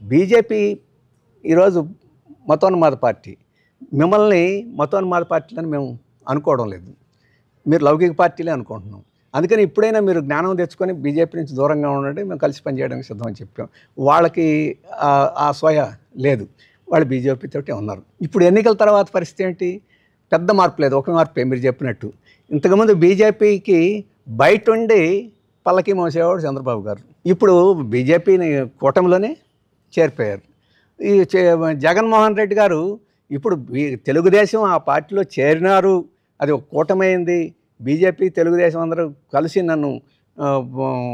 బీజేపీ ఈరోజు మతోన్మాద పార్టీ, మిమ్మల్ని మతోన్మాద పార్టీలని మేము అనుకోవడం లేదు, మీరు లౌకిక పార్టీలే అనుకుంటున్నాం. అందుకని ఇప్పుడైనా మీరు జ్ఞానం తెచ్చుకొని బీజేపీ నుంచి దూరంగా ఉండండి, మేము కలిసి పనిచేయడానికి సిద్ధమని చెప్పాం. వాళ్ళకి ఆ స్వయ లేదు, వాళ్ళు బీజేపీతోటే ఉన్నారు. ఇప్పుడు ఎన్నికల తర్వాత పరిస్థితి ఏంటి? పెద్ద మార్పు లేదు, ఒక మార్పే మీరు చెప్పినట్టు. ఇంతకుముందు బీజేపీకి బయట ఉండి పల్లకి మోసేవాడు చంద్రబాబు గారు, ఇప్పుడు బీజేపీని కూటమిలోనే చేరిపోయారు. ఈ జగన్మోహన్ రెడ్డి గారు ఇప్పుడు తెలుగుదేశం ఆ పార్టీలో చేరినారు, అది ఒక కూటమైంది. బీజేపీ తెలుగుదేశం అందరూ కలిసి నన్ను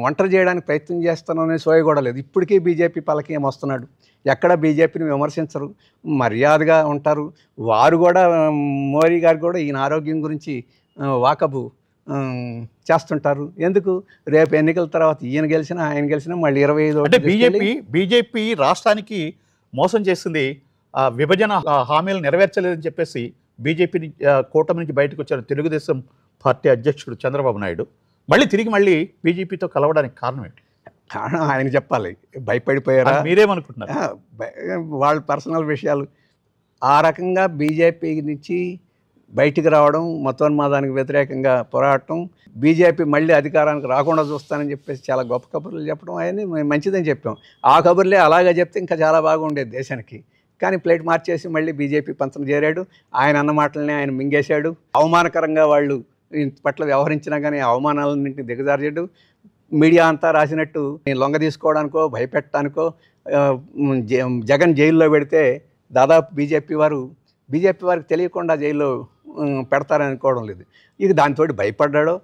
ఒంటరి చేయడానికి ప్రయత్నం చేస్తాననే సోయ కూడా లేదు. ఇప్పటికీ బీజేపీ పలకి ఏమొస్తున్నాడు, ఎక్కడ బీజేపీని విమర్శించరు, మర్యాదగా ఉంటారు. వారు కూడా మోడీ గారు కూడా ఈయన ఆరోగ్యం గురించి వాకబు చేస్తుంటారు. ఎందుకు? రేపు ఎన్నికల తర్వాత ఈయన గెలిచినా ఆయన గెలిచినా మళ్ళీ 25 అంటే బీజేపీ రాష్ట్రానికి మోసం చేసింది, విభజన హామీలు నెరవేర్చలేదని చెప్పేసి బీజేపీ కూటమి నుంచి బయటకు వచ్చారు తెలుగుదేశం పార్టీ అధ్యక్షుడు చంద్రబాబు నాయుడు. మళ్ళీ బీజేపీతో కలవడానికి కారణం ఏంటి? కారణం ఆయన చెప్పాలి. భయపడిపోయారా? మీరేమనుకుంటున్నారు? వాళ్ళ పర్సనల్ విషయాలు. ఆ రకంగా బీజేపీ నుంచి బయటికి రావడం, మతోన్మాదానికి వ్యతిరేకంగా పోరాటం, బీజేపీ మళ్ళీ అధికారానికి రాకుండా చూస్తానని చెప్పేసి చాలా గొప్ప కబుర్లు చెప్పడం అవన్నీ మంచిదని చెప్పాం. ఆ కబుర్లే అలాగే చెప్తే ఇంకా చాలా బాగుండేది దేశానికి. కానీ ప్లేట్ మార్చేసి మళ్ళీ బీజేపీ పంచన చేరాడు. ఆయన అన్న మాటలనే ఆయన మింగేశాడు. అవమానకరంగా వాళ్ళు పట్ల వ్యవహరించినా కానీ అవమానాలన్నింటినీ దిగజార్చాడు. మీడియా అంతా రాసినట్టు లొంగ తీసుకోవడానికో భయపెట్టడానికో జగన్ జైల్లో పెడితే దాదాపు బీజేపీ వారికి తెలియకుండా జైల్లో పెడతారని అనుకోవడం లేదు. ఇక దానితోటి భయపడ్డాడో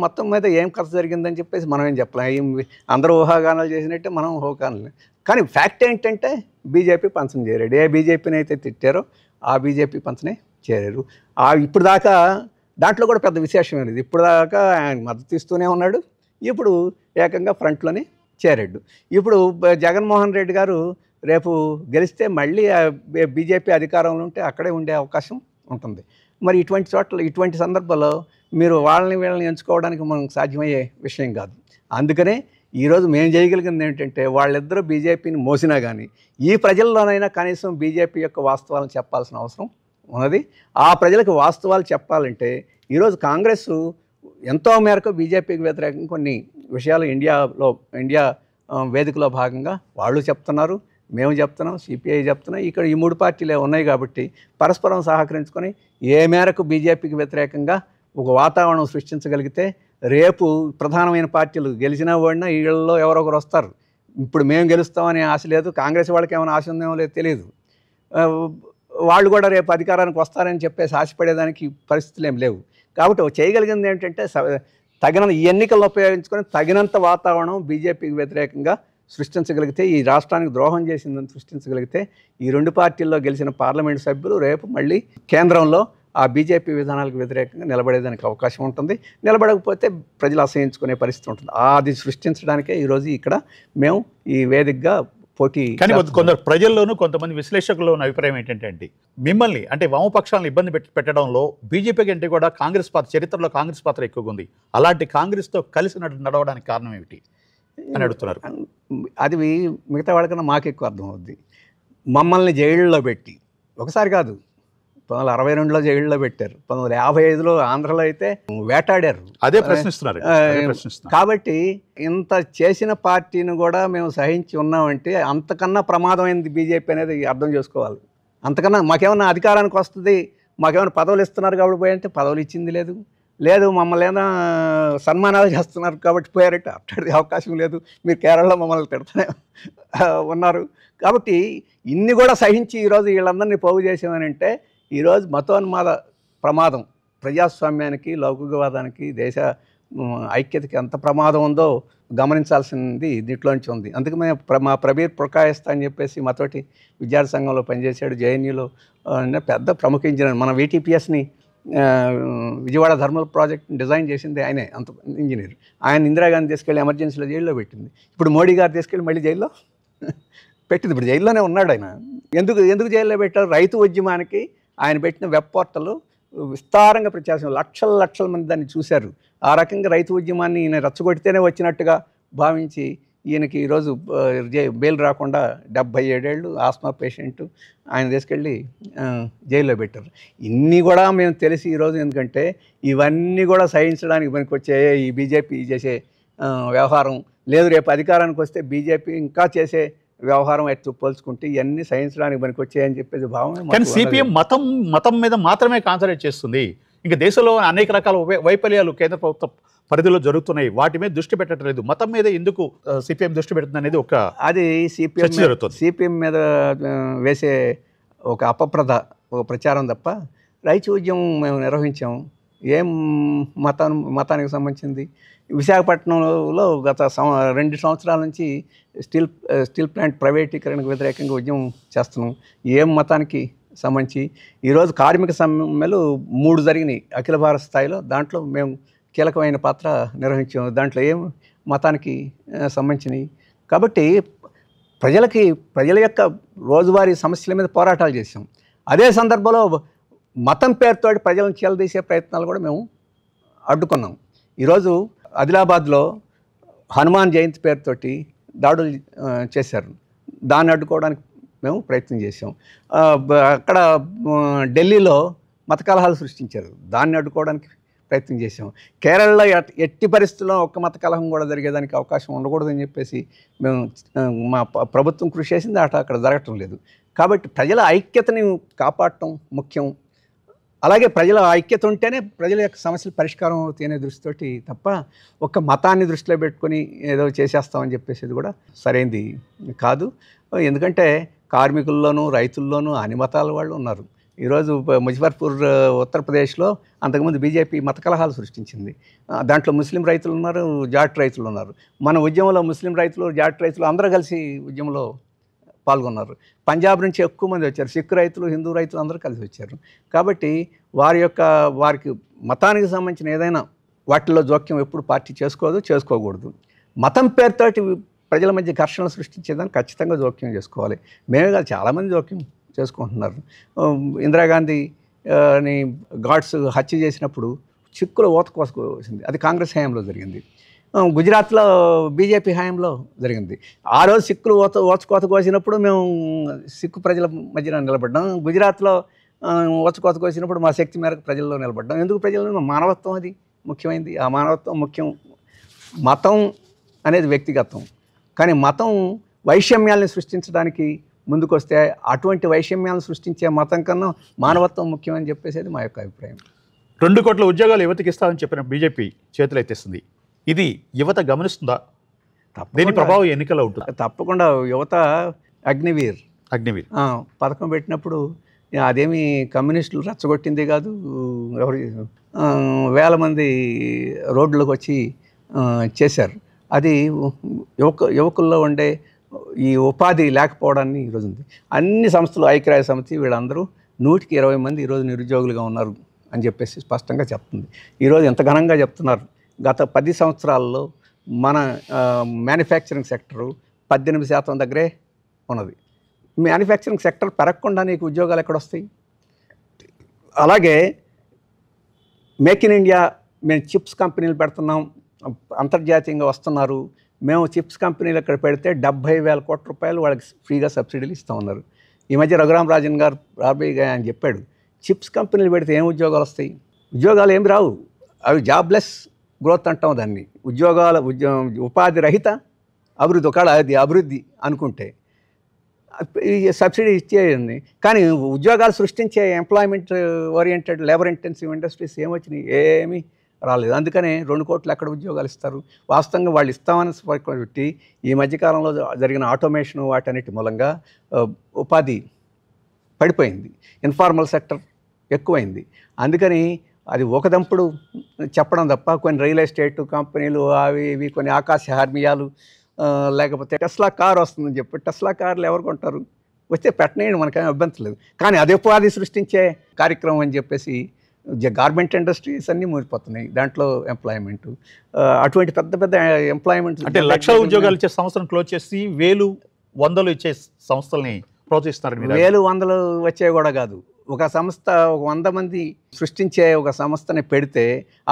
మొత్తం మీద ఏం కథ జరిగిందని చెప్పేసి మనం ఏం చెప్పలేం. అందరూ ఊహాగానాలు చేసినట్టే మనం ఊహాగానాలు. కానీ ఫ్యాక్ట్ ఏంటంటే బీజేపీ పంచం చేరాడు. ఏ బీజేపీని అయితే తిట్టారో ఆ బీజేపీ పంచనే చేరారు. ఇప్పుడు దాకా దాంట్లో కూడా పెద్ద విశేషం లేదు. ఇప్పుడు దాకా ఆయన మద్దతు ఇస్తూనే ఉన్నాడు, ఇప్పుడు ఏకంగా ఫ్రంట్లోనే చేరాడు. ఇప్పుడు జగన్మోహన్ రెడ్డి గారు రేపు గెలిస్తే మళ్ళీ బీజేపీ అధికారంలో ఉంటే అక్కడే ఉండే అవకాశం ఉంటుంది. మరి ఇటువంటి సందర్భాల్లో మీరు వీళ్ళని ఎంచుకోవడానికి మనకు సాధ్యమయ్యే విషయం కాదు. అందుకనే ఈరోజు మేము చేయగలిగింది ఏంటంటే వాళ్ళిద్దరూ బీజేపీని మోసినా కానీ ఈ ప్రజల్లోనైనా కనీసం బీజేపీ యొక్క వాస్తవాలను చెప్పాల్సిన అవసరం ఉన్నది. ఆ ప్రజలకు వాస్తవాలు చెప్పాలంటే ఈరోజు కాంగ్రెస్ ఎంతో మేరకు బీజేపీకి వ్యతిరేకంగా కొన్ని విషయాలు ఇండియా వేదికలో భాగంగా వాళ్ళు చెప్తున్నారు, మేము చెప్తున్నాం, సిపిఐ చెప్తున్నాం. ఇక్కడ ఈ 3 పార్టీలే ఉన్నాయి కాబట్టి పరస్పరం సహకరించుకొని ఏ మేరకు బీజేపీకి వ్యతిరేకంగా ఒక వాతావరణం సృష్టించగలిగితే రేపు ప్రధానమైన పార్టీలు గెలిచినా ఓడినా వీళ్ళలో ఎవరో ఒకరు వస్తారు. ఇప్పుడు మేము గెలుస్తామనే ఆశ లేదు, కాంగ్రెస్ వాళ్ళకి ఏమైనా ఆశ ఉందేమో లేదు తెలియదు. వాళ్ళు కూడా రేపు అధికారానికి వస్తారని చెప్పేసి ఆశపడేదానికి పరిస్థితులు ఏం లేవు. కాబట్టి చేయగలిగింది ఏంటంటే తగినంత ఈ ఎన్నికలను ఉపయోగించుకొని తగినంత వాతావరణం బీజేపీకి వ్యతిరేకంగా సృష్టించగలిగితే, ఈ రాష్ట్రానికి ద్రోహం చేసిందని సృష్టించగలిగితే ఈ 2 పార్టీల్లో గెలిచిన పార్లమెంటు సభ్యులు రేపు మళ్ళీ కేంద్రంలో ఆ బీజేపీ విధానాలకు వ్యతిరేకంగా నిలబడేదానికి అవకాశం ఉంటుంది. నిలబడకపోతే ప్రజలు అసహించుకునే పరిస్థితి ఉంటుంది. అది సృష్టించడానికే ఈరోజు ఇక్కడ మేము ఈ వేదికగా పోటీ. కానీ ప్రజల్లోనూ కొంతమంది విశ్లేషకుల్లోని అభిప్రాయం ఏంటంటే మిమ్మల్ని అంటే వామపక్షాలను ఇబ్బంది పెట్టడంలో బీజేపీ కంటే కూడా చరిత్రలో కాంగ్రెస్ పాత్ర ఎక్కువగా ఉంది. అలాంటి కాంగ్రెస్తో కలిసి నడవడానికి కారణం ఏమిటి అని అడుగుతున్నారు. అది మిగతా వాళ్ళకన్నా మాకు ఎక్కువ అర్థమవుద్ది. మమ్మల్ని జైళ్ళలో పెట్టి ఒకసారి కాదు, 1962లో జైళ్ళలో పెట్టారు, 1955లో ఆంధ్రలో అయితే వేటాడారు. అదే ప్రశ్నిస్తున్నారు. కాబట్టి ఇంత చేసిన పార్టీని కూడా మేము సహించి ఉన్నామంటే అంతకన్నా ప్రమాదమైనది బీజేపీ అనేది అర్థం చేసుకోవాలి. అంతకన్నా మాకేమన్నా అధికారానికి వస్తుంది, మాకేమైనా పదవులు ఇస్తున్నారు కాబట్టి పోయంటే పదవులు ఇచ్చింది లేదు, మమ్మల్ని ఏమైనా సన్మానాలు చేస్తున్నారు కాబట్టి పోయారంటే అట్లాంటి అవకాశం లేదు. మీరు కేరళలో మమ్మల్ని తిడుతూనే ఉన్నారు. కాబట్టి ఇన్ని కూడా సహించి ఈరోజు వీళ్ళందరినీ పోగు చేసామనంటే ఈరోజు మతోన్మాద ప్రమాదం ప్రజాస్వామ్యానికి, లౌకికవాదానికి, దేశ ఐక్యతకి ఎంత ప్రమాదం ఉందో గమనించాల్సింది దీంట్లోంచి ఉంది. అందుకే మా ప్రబీర్ ప్రకాయస్తా అని చెప్పేసి మాతోటి విద్యార్థి సంఘంలో పనిచేశాడు, జేఎన్యూలో పెద్ద ప్రముఖ ఇంజనీర్. మన VTPSని విజయవాడ థర్మల్ ప్రాజెక్ట్ని డిజైన్ చేసింది ఆయనే, అంత ఇంజనీర్. ఆయన ఇందిరాగాంధీ తీసుకెళ్ళి ఎమర్జెన్సీలో జైల్లో పెట్టింది. ఇప్పుడు మోడీ గారు తీసుకెళ్ళి మళ్ళీ జైల్లో పెట్టింది. ఇప్పుడు జైల్లోనే ఉన్నాడు ఆయన. ఎందుకు ఎందుకు జైల్లో పెట్టారు? రైతు ఉద్యమానికి ఆయన పెట్టిన వెబ్ పోర్టల్ విస్తారంగా ప్రచారం, లక్షల మంది దాన్ని చూశారు. ఆ రకంగా రైతు ఉద్యమాన్ని ఈయన రెచ్చగొడితేనే వచ్చినట్టుగా భావించి ఈయనకి ఈరోజు బెయిల్ రాకుండా 77 ఏళ్ళు ఆస్మా పేషెంట్ ఆయన తీసుకెళ్ళి జైల్లో పెట్టారు. ఇన్ని కూడా మేము తెలిసి ఈరోజు, ఎందుకంటే ఇవన్నీ కూడా సహించడానికి పనికొచ్చే ఈ బీజేపీ చేసే వ్యవహారం లేదు. రేపు అధికారానికి వస్తే బీజేపీ ఇంకా చేసే వ్యవహారం ఎట్టు పోల్చుకుంటే ఇవన్నీ సహించడానికి పనికొచ్చాయని చెప్పేసి భావం. కానీ సిపిఎం మతం మీద మాత్రమే కాన్సన్ట్రేట్ చేస్తుంది. ఇంకా దేశంలో అనేక రకాల వైఫల్యాలు కేంద్ర ప్రభుత్వ పరిధిలో జరుగుతున్నాయి, వాటి మీద దృష్టి పెట్టట్లేదు. మతం మీద ఎందుకు సిపిఎం దృష్టి పెడుతుంది అనేది ఒక అది సిపిఎం మీద వేసే ఒక ఒక ప్రచారం తప్ప రైతు ఉద్యమం మేము నిర్వహించాము. ఏం మతానికి సంబంధించింది? విశాఖపట్నంలో గత 2 సంవత్సరాల నుంచి స్టీల్ ప్లాంట్ ప్రైవేటీకరణకు వ్యతిరేకంగా ఉద్యమం చేస్తున్నాం. ఏం మతానికి సంబంధించి? ఈరోజు కార్మిక సమ్మెలు 3 జరిగినాయి అఖిల భారత స్థాయిలో. దాంట్లో మేము కీలకమైన పాత్ర నిర్వహించాము. దాంట్లో ఏం మతానికి సంబంధించినవి? కాబట్టి ప్రజల యొక్క రోజువారీ సమస్యల మీద పోరాటాలు చేసాం. అదే సందర్భంలో మతం పేరుతో ప్రజలను చీలదీసే ప్రయత్నాలు కూడా మేము అడ్డుకున్నాం. ఈరోజు ఆదిలాబాద్లో హనుమాన్ జయంతి పేరుతోటి దాడులు చేశారు. దాన్ని అడ్డుకోవడానికి మేము ప్రయత్నం చేసాం. అక్కడ ఢిల్లీలో మత కలహాలు సృష్టించారు, దాన్ని అడ్డుకోవడానికి ప్రయత్నం చేసాం. కేరళలో ఎట్టి పరిస్థితుల్లో ఒక్క మత కలహం కూడా జరిగేదానికి అవకాశం ఉండకూడదని చెప్పేసి మేము మా ప్రభుత్వం కృషి చేసింది. అక్కడ జరగటం లేదు. కాబట్టి ప్రజల ఐక్యతని కాపాడటం ముఖ్యం. అలాగే ప్రజల ఐక్యత ఉంటేనే ప్రజల యొక్క సమస్యలు పరిష్కారం అవుతాయి అనే దృష్టితోటి తప్ప ఒక్క మతాన్ని దృష్టిలో పెట్టుకొని ఏదో చేసేస్తామని చెప్పేసి కూడా సరైనది కాదు. ఎందుకంటే కార్మికుల్లోనూ రైతుల్లోనూ అన్ని మతాల వాళ్ళు ఉన్నారు. ఈరోజు ముజఫర్పూర్ ఉత్తరప్రదేశ్లో అంతకుముందు బీజేపీ మత కలహాలు సృష్టించింది. దాంట్లో ముస్లిం రైతులు ఉన్నారు, జాట్ రైతులు ఉన్నారు. మన ఉద్యమంలో ముస్లిం రైతులు, జాట్ రైతులు అందరూ కలిసి ఉద్యమంలో పాల్గొన్నారు. పంజాబ్ నుంచి ఎక్కువ మంది వచ్చారు. సిక్ రైతులు, హిందూ రైతులు అందరూ కలిసి వచ్చారు. కాబట్టి వారికి మతానికి సంబంధించిన ఏదైనా వాటిల్లో జోక్యం ఎప్పుడు పార్టీ చేసుకోకూడదు. మతం పేరుతోటి ప్రజల మధ్య ఘర్షణలు సృష్టించేదాన్ని ఖచ్చితంగా జోక్యం చేసుకోవాలి. మేమే కాదు, చాలామంది జోక్యం చేసుకుంటున్నారు. ఇందిరాగాంధీని గాడ్స్ హత్య చేసినప్పుడు సిక్కుల ఓత కోసుకొచ్చింది. అది కాంగ్రెస్ హయాంలో జరిగింది. గుజరాత్లో బీజేపీ హయాంలో జరిగింది. ఆ రోజు సిక్కులు ఓచుకోత కోసినప్పుడు మేము సిక్కు ప్రజల మధ్యన నిలబడ్డాం. గుజరాత్లో ఓచుకోత కోసినప్పుడు మా శక్తి మేరకు ప్రజల్లో నిలబడ్డాం. ఎందుకు ప్రజల్లో? మానవత్వం అది ముఖ్యమైనది. ఆ మానవత్వం ముఖ్యం. మతం అనేది వ్యక్తిగతం. కానీ మతం వైషమ్యాల్ని సృష్టించడానికి ముందుకొస్తే అటువంటి వైషమ్యాలను సృష్టించే మతం కన్నా మానవత్వం ముఖ్యమని చెప్పేసి మా యొక్క అభిప్రాయం. 2 కోట్ల ఉద్యోగాలు యువతకి ఇస్తామని చెప్పిన బీజేపీ చేతులు ఎత్తేస్తుంది. ఇది యువత గమనిస్తుందా? దీని ప్రభావం ఎన్నికల్లో ఉంటుంది. తప్పకుండా. యువత అగ్నివీర్ పథకం పెట్టినప్పుడు అదేమి కమ్యూనిస్టులు రెచ్చగొట్టింది కాదు. వేల మంది రోడ్లకు వచ్చి చేశారు. అది యువకుల్లో ఉండే ఈ ఉపాధి లేకపోవడాన్ని ఈరోజు ఉంది. అన్ని సంస్థలు, ఐక్యరాజ్య సమితి, వీళ్ళందరూ 100కి 20 మంది ఈరోజు నిరుద్యోగులుగా ఉన్నారు అని చెప్పేసి స్పష్టంగా చెప్తుంది. ఈరోజు ఎంత ఘనంగా చెప్తున్నారు. గత 10 సంవత్సరాల్లో మన మ్యానుఫ్యాక్చరింగ్ సెక్టరు 18% దగ్గరే ఉన్నది. మ్యానుఫ్యాక్చరింగ్ సెక్టర్ పెరగకుండా నీకు ఉద్యోగాలు ఎక్కడొస్తాయి? అలాగే మేక్ ఇన్ ఇండియా, మేము చిప్స్ కంపెనీలు పెడుతున్నాం, అంతర్జాతీయంగా వస్తున్నారు. మేము చిప్స్ కంపెనీలు ఇక్కడ పెడితే 70,000 కోట్ల రూపాయలు వాళ్ళకి ఫ్రీగా సబ్సిడీలు ఇస్తూ ఉన్నారు. ఈ మధ్య రఘురామ్ రాజన్ గారు ఆయన చెప్పాడు, చిప్స్ కంపెనీలు పెడితే ఏం ఉద్యోగాలు వస్తాయి? ఉద్యోగాలు ఏమి రావు. అవి జాబ్లెస్ గ్రోత్ అంటాం దాన్ని. ఉపాధి రహిత అభివృద్ధి. ఒకవేళ అది అభివృద్ధి అనుకుంటే సబ్సిడీ ఇచ్చేయండి. కానీ ఉద్యోగాలు సృష్టించే employment oriented labour intensive industries ఏమొచ్చినాయి? ఏమీ రాలేదు. అందుకనే 2 కోట్లు ఎక్కడ ఉద్యోగాలు ఇస్తారు? వాస్తవంగా వాళ్ళు ఇస్తామని పెట్టి ఈ మధ్యకాలంలో జరిగిన ఆటోమేషన్ వాటన్నిటి మూలంగా ఉపాధి పడిపోయింది. ఇన్ఫార్మల్ సెక్టర్ ఎక్కువైంది. అందుకని అది ఒకదంపుడు చెప్పడం తప్ప కొన్ని రియల్ ఎస్టేట్ కంపెనీలు అవి ఇవి కొన్ని ఆకాశ హార్మియాలు, లేకపోతే టెస్లా కార్ వస్తుందని చెప్పి టెస్లా కార్లు ఎవరు కొంటారు? వస్తే పెట్టనేయండి, మనకేం అభ్యంతరం లేదు. కానీ అది ఉపాధి సృష్టించే కార్యక్రమం అని చెప్పేసి గార్మెంట్ ఇండస్ట్రీస్ అన్నీ మూడిపోతున్నాయి. దాంట్లో ఎంప్లాయ్మెంట్, అటువంటి పెద్ద పెద్ద ఎంప్లాయ్మెంట్ అంటే 1,00,000 ఉద్యోగాలు ఇచ్చే సంస్థలను క్లోజ్ చేసి 1,000, 100 ఇచ్చే సంస్థల్ని ప్రోత్సహిస్తున్నారని మీరు వేలు వందలు వచ్చేవి కూడా కాదు. ఒక సంస్థ ఒక 100 మంది సృష్టించే ఒక సంస్థని పెడితే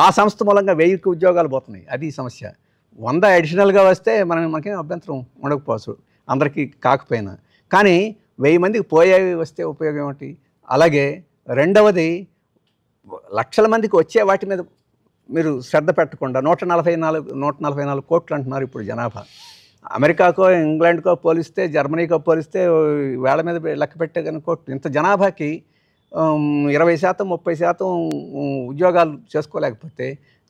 ఆ సంస్థ మూలంగా 1000 ఉద్యోగాలు పోతున్నాయి. అది సమస్య. 100 అడిషనల్గా వస్తే మనకేం అభ్యంతరం ఉండకపోవచ్చు, అందరికీ కాకపోయినా. కానీ 1000 మందికి పోయేవి వస్తే ఉపయోగం ఏమిటి? అలాగే రెండవది, లక్షల మందికి వచ్చే వాటి మీద మీరు శ్రద్ధ పెట్టకుండా 144 కోట్లు అంటున్నారు ఇప్పుడు జనాభా. అమెరికాకో ఇంగ్లాండ్కో పోలిస్తే, జర్మనీకో పోలిస్తే వేళ మీద లెక్క పెట్టే కనుక కోట్లు. ఇంత జనాభాకి 20% 30% ఉద్యోగాలు చేసుకోలేకపోతే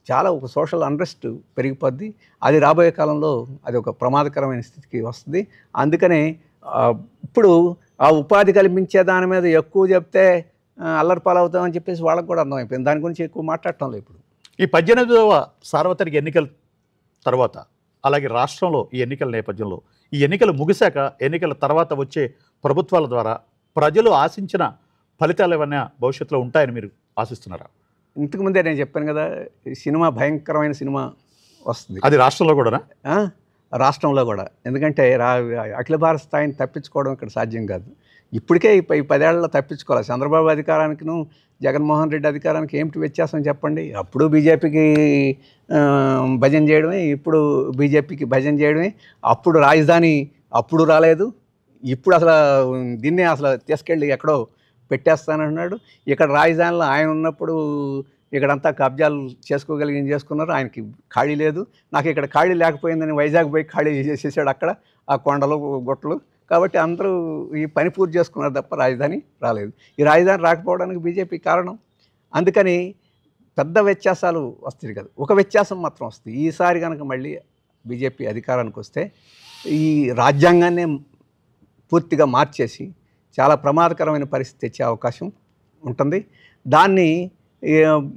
చాలా ఒక సోషల్ అన్రెస్ట్ పెరిగిపోద్ది. అది రాబోయే కాలంలో అది ఒక ప్రమాదకరమైన స్థితికి వస్తుంది. అందుకనే ఇప్పుడు ఆ ఉపాధి కల్పించే దాని మీద ఎక్కువ చెప్తే అల్లరి పాలవుతామని చెప్పేసి వాళ్ళకు కూడా అర్థమైపోయింది. దాని గురించి ఎక్కువ మాట్లాడటం లేదు ఇప్పుడు. ఈ 18వ సార్వత్రిక ఎన్నికల తర్వాత, అలాగే రాష్ట్రంలో ఈ ఎన్నికల నేపథ్యంలో, ఈ ఎన్నికలు ముగిశాక ఎన్నికల తర్వాత వచ్చే ప్రభుత్వాల ద్వారా ప్రజలు ఆశించిన ఫలితాలు ఏమన్నా భవిష్యత్తులో ఉంటాయని మీరు ఆశిస్తున్నారా? ఇంతకుముందే నేను చెప్పాను కదా, ఈ సినిమా భయంకరమైన సినిమా వస్తుంది. అది రాష్ట్రంలో కూడా రాష్ట్రంలో కూడా. ఎందుకంటే అఖిల భారత స్థాయిని తప్పించుకోవడం ఇక్కడ సాధ్యం కాదు. ఇప్పటికే ఈ 10 ఏళ్లలో తప్పించుకోవాలి. చంద్రబాబు అధికారానికిను జగన్మోహన్ రెడ్డి అధికారానికి ఏమిటి వ్యత్యాసం చెప్పండి? అప్పుడు బీజేపీకి భజన చేయడమే, ఇప్పుడు బీజేపీకి భజన చేయడమే. అప్పుడు రాజధాని అప్పుడు రాలేదు, ఇప్పుడు అసలు దీన్నే అసలు తీసుకెళ్ళి ఎక్కడో పెట్టేస్తానంటున్నాడు. ఇక్కడ రాజధానిలో ఆయన ఉన్నప్పుడు ఇక్కడంతా కబ్జాలు చేసుకున్నారు. ఆయనకి ఖాళీ లేదు. నాకు ఇక్కడ ఖాళీ లేకపోయిందని వైజాగ్ పోయి ఖాళీ చేసేసాడు అక్కడ ఆ కొండలు గుట్టలు. కాబట్టి అందరూ ఈ పని పూర్తి చేసుకున్నారు తప్ప రాజధాని రాలేదు. ఈ రాజధాని రాకపోవడానికి బీజేపీ కారణం. అందుకని పెద్ద వ్యత్యాసాలు వస్తాయి కదా, ఒక వ్యత్యాసం మాత్రం వస్తుంది. ఈసారి కనుక మళ్ళీ బీజేపీ అధికారానికి వస్తే ఈ రాజ్యాంగాన్నే పూర్తిగా మార్చేసి చాలా ప్రమాదకరమైన పరిస్థితి తెచ్చే అవకాశం ఉంటుంది. దాన్ని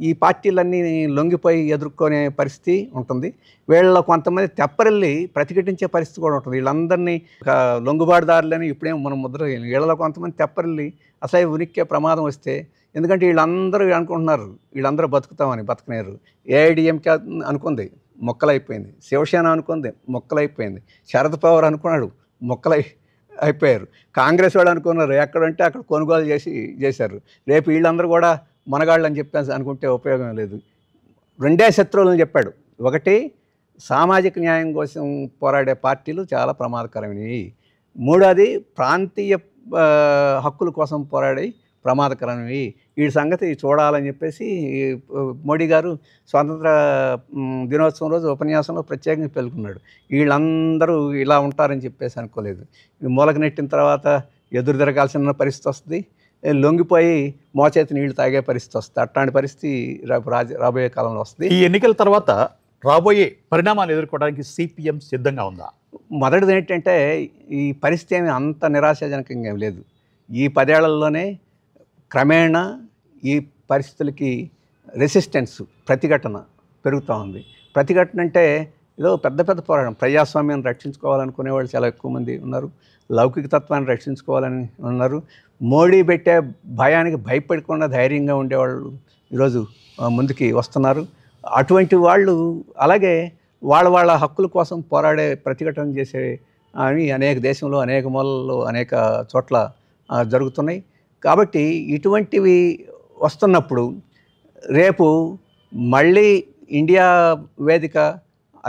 ఈ పార్టీలన్నీ లొంగిపోయి ఎదుర్కొనే పరిస్థితి ఉంటుంది. వీళ్ళలో కొంతమంది తెప్పరిల్లి ప్రతిఘటించే పరిస్థితి కూడా ఉంటుంది. వీళ్ళందరినీ లొంగుబాటుదారులని ఇప్పుడేం మనం ముద్ర వీళ్ళలో కొంతమంది తెప్పరిల్లి అసలు ఉనిక్కే ప్రమాదం వస్తే, ఎందుకంటే వీళ్ళందరూ అనుకుంటున్నారు వీళ్ళందరూ బతుకుతామని, బతకనేరు. ఏఐడిఎంకే అనుకుంది, మొక్కలైపోయింది. శివసేన అనుకుంది, మొక్కలైపోయింది. శరద్ పవార్ అనుకున్నాడు, అయిపోయారు. కాంగ్రెస్ వాళ్ళు అనుకున్నారు ఎక్కడంటే అక్కడ కొనుగోలు చేశారు. రేపు వీళ్ళందరూ కూడా మనగాళ్ళు అని చెప్పేసి అనుకుంటే ఉపయోగం లేదు. 2 శత్రువులను చెప్పాడు. ఒకటి, సామాజిక న్యాయం కోసం పోరాడే పార్టీలు చాలా ప్రమాదకరమైనవి. 3వది, ప్రాంతీయ హక్కుల కోసం పోరాడే ప్రమాదకరమైనవి. వీడి సంగతి చూడాలని చెప్పేసి మోడీ గారు స్వాతంత్ర దినోత్సవం రోజు ఉపన్యాసంలో ప్రత్యేకంగా పేర్కొన్నాడు. వీళ్ళందరూ ఇలా ఉంటారని చెప్పేసి అనుకోలేదు. మూలకు నెట్టిన తర్వాత ఎదురు తిరగాల్సిన పరిస్థితి వస్తుంది, లొంగిపోయి మోచేతి నీళ్లు తాగే పరిస్థితి వస్తుంది. అట్లాంటి పరిస్థితి రాబోయే కాలంలో వస్తుంది. ఈ ఎన్నికల తర్వాత రాబోయే పరిణామాలు ఎదుర్కోవడానికి సిపిఎం సిద్ధంగా ఉందా? మొదటిది ఏంటంటే, ఈ పరిస్థితి ఏమి అంత నిరాశాజనకంగా ఏం లేదు. ఈ 10 ఏళ్లలోనే క్రమేణా ఈ పరిస్థితులకి రెసిస్టెన్స్, ప్రతిఘటన పెరుగుతూ ఉంది. ప్రతిఘటన అంటే ఏదో పెద్ద పోరాటం. ప్రజాస్వామ్యాన్ని రక్షించుకోవాలనుకునే వాళ్ళు చాలా ఎక్కువ మంది ఉన్నారు. లౌకిక తత్వాన్ని రక్షించుకోవాలని ఉన్నారు. మోడీ పెట్టే భయానికి భయపడకుండా ధైర్యంగా ఉండేవాళ్ళు ఈరోజు ముందుకి వస్తున్నారు. అటువంటి వాళ్ళు అలాగే వాళ్ళ హక్కుల కోసం పోరాడే, ప్రతిఘటన చేసే అని అనేక దేశంలో, అనేక మూలల్లో, అనేక చోట్ల జరుగుతున్నాయి. కాబట్టి ఇటువంటివి వస్తున్నప్పుడు రేపు మళ్ళీ ఇండియా వేదిక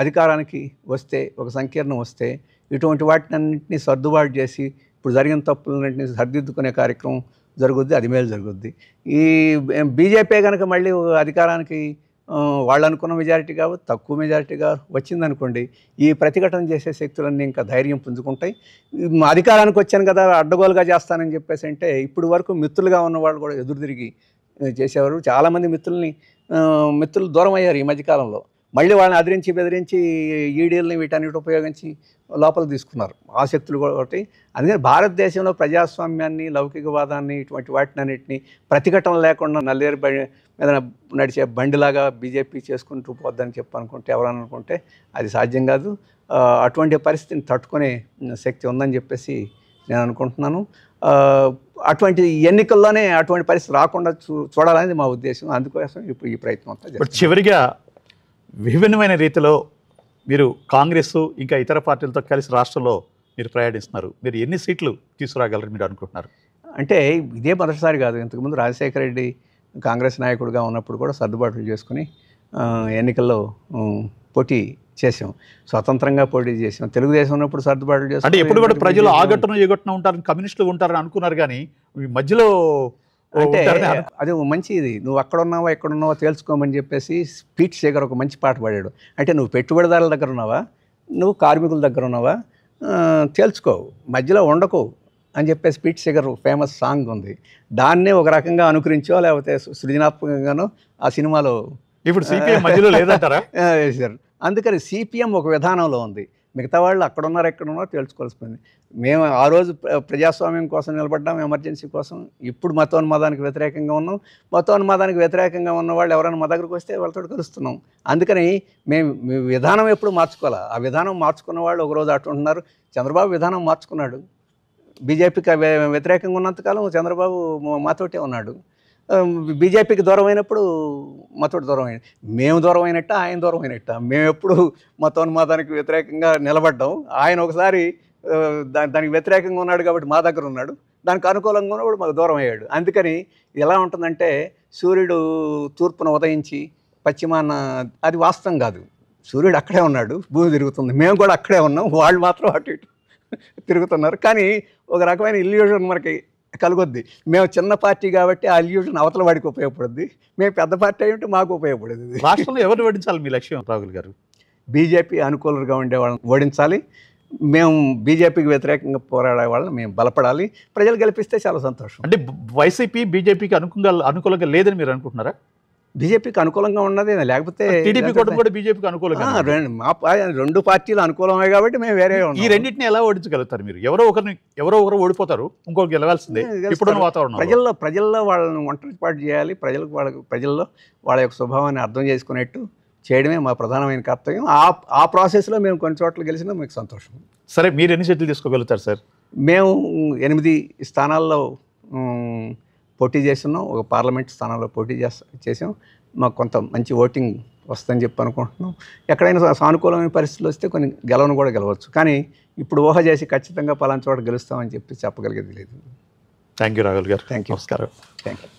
అధికారానికి వస్తే, ఒక సంకీర్ణం వస్తే, ఇటువంటి వాటినన్నింటినీ సర్దుబాటు చేసి ఇప్పుడు జరిగిన తప్పులన్నింటినీ సరిదిద్దుకునే కార్యక్రమం జరుగుద్ది. అది మేలు జరుగుద్ది. ఈ బీజేపీ కనుక మళ్ళీ అధికారానికి వాళ్ళు అనుకున్న మెజారిటీ కావు, తక్కువ మెజారిటీగా వచ్చిందనుకోండి, ఈ ప్రతిఘటన చేసే శక్తులన్నీ ఇంకా ధైర్యం పుంజుకుంటాయి. అధికారానికి వచ్చాను కదా అడ్డగోలుగా చేస్తానని చెప్పేసి అంటే, ఇప్పుడు వరకు మిత్రులుగా ఉన్న వాళ్ళు కూడా ఎదురు తిరిగి చేసేవారు. చాలామంది మిత్రులు దూరం అయ్యారు ఈ మధ్యకాలంలో. మళ్ళీ వాళ్ళని అదిరించి బెదిరించి ఈడీలని వీటన్నిటి ఉపయోగించి లోపల తీసుకున్నారు ఆ శక్తులు ఒకటి. అందుకని భారతదేశంలో ప్రజాస్వామ్యాన్ని, లౌకికవాదాన్ని, ఇటువంటి వాటినన్నింటినీ ప్రతిఘటన లేకుండా నల్లేరు మీద నడిచే బండిలాగా బీజేపీ చేసుకుంటూ పోద్దని అనుకుంటే, ఎవరని అనుకుంటే అది సాధ్యం కాదు. అటువంటి పరిస్థితిని తట్టుకునే శక్తి ఉందని చెప్పేసి నేను అనుకుంటున్నాను. అటువంటి ఎన్నికల్లోనే అటువంటి పరిస్థితి రాకుండా చూడాలనేది మా ఉద్దేశం. అందుకోసం ఇప్పుడు ఈ ప్రయత్నం అంతా. చివరిగా విభిన్నమైన రీతిలో మీరు కాంగ్రెస్ ఇంకా ఇతర పార్టీలతో కలిసి రాష్ట్రంలో మీరు ప్రయాణిస్తున్నారు. మీరు ఎన్ని సీట్లు తీసుకురాగలరు మీరు అనుకుంటున్నారు? అంటే ఇదే మొదటిసారి కాదు. ఇంతకుముందు రాజశేఖర రెడ్డి కాంగ్రెస్ నాయకుడిగా ఉన్నప్పుడు కూడా సర్దుబాట్లు చేసుకుని ఎన్నికల్లో పోటీ చేసాం. స్వతంత్రంగా పోటీ చేసాం. తెలుగుదేశం ఉన్నప్పుడు సర్దుబాట్లు అంటే చేసుకుని ఎప్పుడు కూడా ప్రజలు ఆగట్టును ఎగట్టున ఉంటారని, కమ్యూనిస్టులు ఉంటారని అనుకున్నారు, కానీ ఈ మధ్యలో అంటే ఉంటారని అది మంచిది. నువ్వు అక్కడ ఉన్నావా ఎక్కడ ఉన్నావా తేల్చుకోమని చెప్పేసి పీట్ శేఖర్ ఒక మంచి పాట పాడాడు. అంటే నువ్వు పెట్టుబడిదారుల దగ్గర ఉన్నావా, నువ్వు కార్మికుల దగ్గర ఉన్నావా, తేల్చుకో, మధ్యలో ఉండకు అని చెప్పేసి పీట్ శేఖర్ ఫేమస్ సాంగ్ ఉంది. దాన్నే ఒక రకంగా అనుకరించో లేకపోతే సృజనాత్మకంగానో ఆ సినిమాలో ఇప్పుడు సిపిఎం మధ్యలో లేదంటారా? వేశారు. అందుకని సిపిఎం ఒక విధానంలో ఉంది. మిగతా వాళ్ళు అక్కడ ఉన్నారు ఎక్కడ ఉన్నారో తేల్చుకోవాల్సింది. మేము ఆ రోజు ప్రజాస్వామ్యం కోసం నిలబడ్డాం, ఎమర్జెన్సీ కోసం. ఇప్పుడు మతోన్మాదానికి వ్యతిరేకంగా ఉన్నాం. మతోన్మాదానికి వ్యతిరేకంగా ఉన్న వాళ్ళు ఎవరైనా మా దగ్గరకు వస్తే వాళ్ళతో కలుస్తున్నాం. అందుకని మేము విధానం ఎప్పుడు మార్చుకోవాలా. ఆ విధానం మార్చుకున్న వాళ్ళు ఒకరోజు అటు ఉంటున్నారు. చంద్రబాబు విధానం మార్చుకున్నాడు. బీజేపీకి వ్యతిరేకంగా ఉన్నంతకాలం చంద్రబాబు మాతోటే ఉన్నాడు. బీజేపీకి దూరం అయినప్పుడు మాతోటి దూరం అయిన, మేము దూరం అయినట్ట, ఆయన దూరం అయినట్ట. మేము ఎప్పుడు మతోన్మాదానికి వ్యతిరేకంగా నిలబడ్డాం. ఆయన ఒకసారి దానికి వ్యతిరేకంగా ఉన్నాడు కాబట్టి మా దగ్గర ఉన్నాడు. దానికి అనుకూలంగా ఉన్నప్పుడు మాకు దూరం అయ్యాడు. అందుకని ఎలా ఉంటుందంటే సూర్యుడు తూర్పున ఉదయించి పశ్చిమాన, అది వాస్తవం కాదు. సూర్యుడు అక్కడే ఉన్నాడు, భూమి తిరుగుతుంది, మేము కూడా అక్కడే ఉన్నాం, వాళ్ళు మాత్రం అటు ఇటు తిరుగుతున్నారు. కానీ ఒక రకమైన ఇల్యూషన్ మనకి కలుగుద్ది. మేము చిన్న పార్టీ కాబట్టి ఆ ఇల్యూషన్ అవతల వాడికి ఉపయోగపడుద్ది, మేము పెద్ద పార్టీ అయ్యి మాకు ఉపయోగపడుద్ది. రాష్ట్రంలో ఎవరిని ఓడించాలి మీ లక్ష్యం రాహుల్ గారు? బీజేపీ అనుకూలంగా ఉండే వాళ్ళని ఓడించాలి. మేము బీజేపీకి వ్యతిరేకంగా పోరాడే వాళ్ళని మేము బలపడాలి. ప్రజలు గెలిపిస్తే చాలా సంతోషం. అంటే వైసీపీ బీజేపీకి అనుకూలంగా లేదని మీరు అనుకుంటున్నారా? బీజేపీకి అనుకూలంగా ఉన్నది, లేకపోతే టీడీపీ కూడా బీజేపీకి అనుకూలంగా. రెండు పార్టీలు అనుకూలమే కాబట్టి మేము వేరే ఈ రెండింటిని ఎలా ఓడించగలుగుతారు మీరు? ఎవరో ఒకరు ఓడిపోతారు, ఇంకొకరు గెలవాల్సిందే. ఇప్పుడున్న వాతావరణం ప్రజల్లో వాళ్ళని ఒంటరిపాటు చేయాలి. ప్రజల్లో వాళ్ళ యొక్క స్వభావాన్ని అర్థం చేసుకునేట్టు చేయడమే మా ప్రధానమైన కర్తవ్యం. ఆ ప్రాసెస్లో మేము కొన్ని చోట్ల గెలిచినా మీకు సంతోషం. సరే, మీరు ఎన్ని సీట్లు తీసుకోగలుగుతారు సార్? మేము 8 స్థానాల్లో పోటీ చేస్తున్నాం. ఒక పార్లమెంట్ స్థానంలో పోటీ చేసాం. మాకు కొంత మంచి ఓటింగ్ వస్తుందని చెప్పి అనుకుంటున్నాం. ఎక్కడైనా సానుకూలమైన పరిస్థితులు వస్తే కొన్ని గెలవను కూడా గెలవచ్చు. కానీ ఇప్పుడు ఊహ చేసి ఖచ్చితంగా పలానా చోట గెలుస్తామని చెప్పి చెప్పగలిగేది లేదు. థ్యాంక్ యూ రాహుల్ గారు. Thank you. నమస్కారం. Thank you.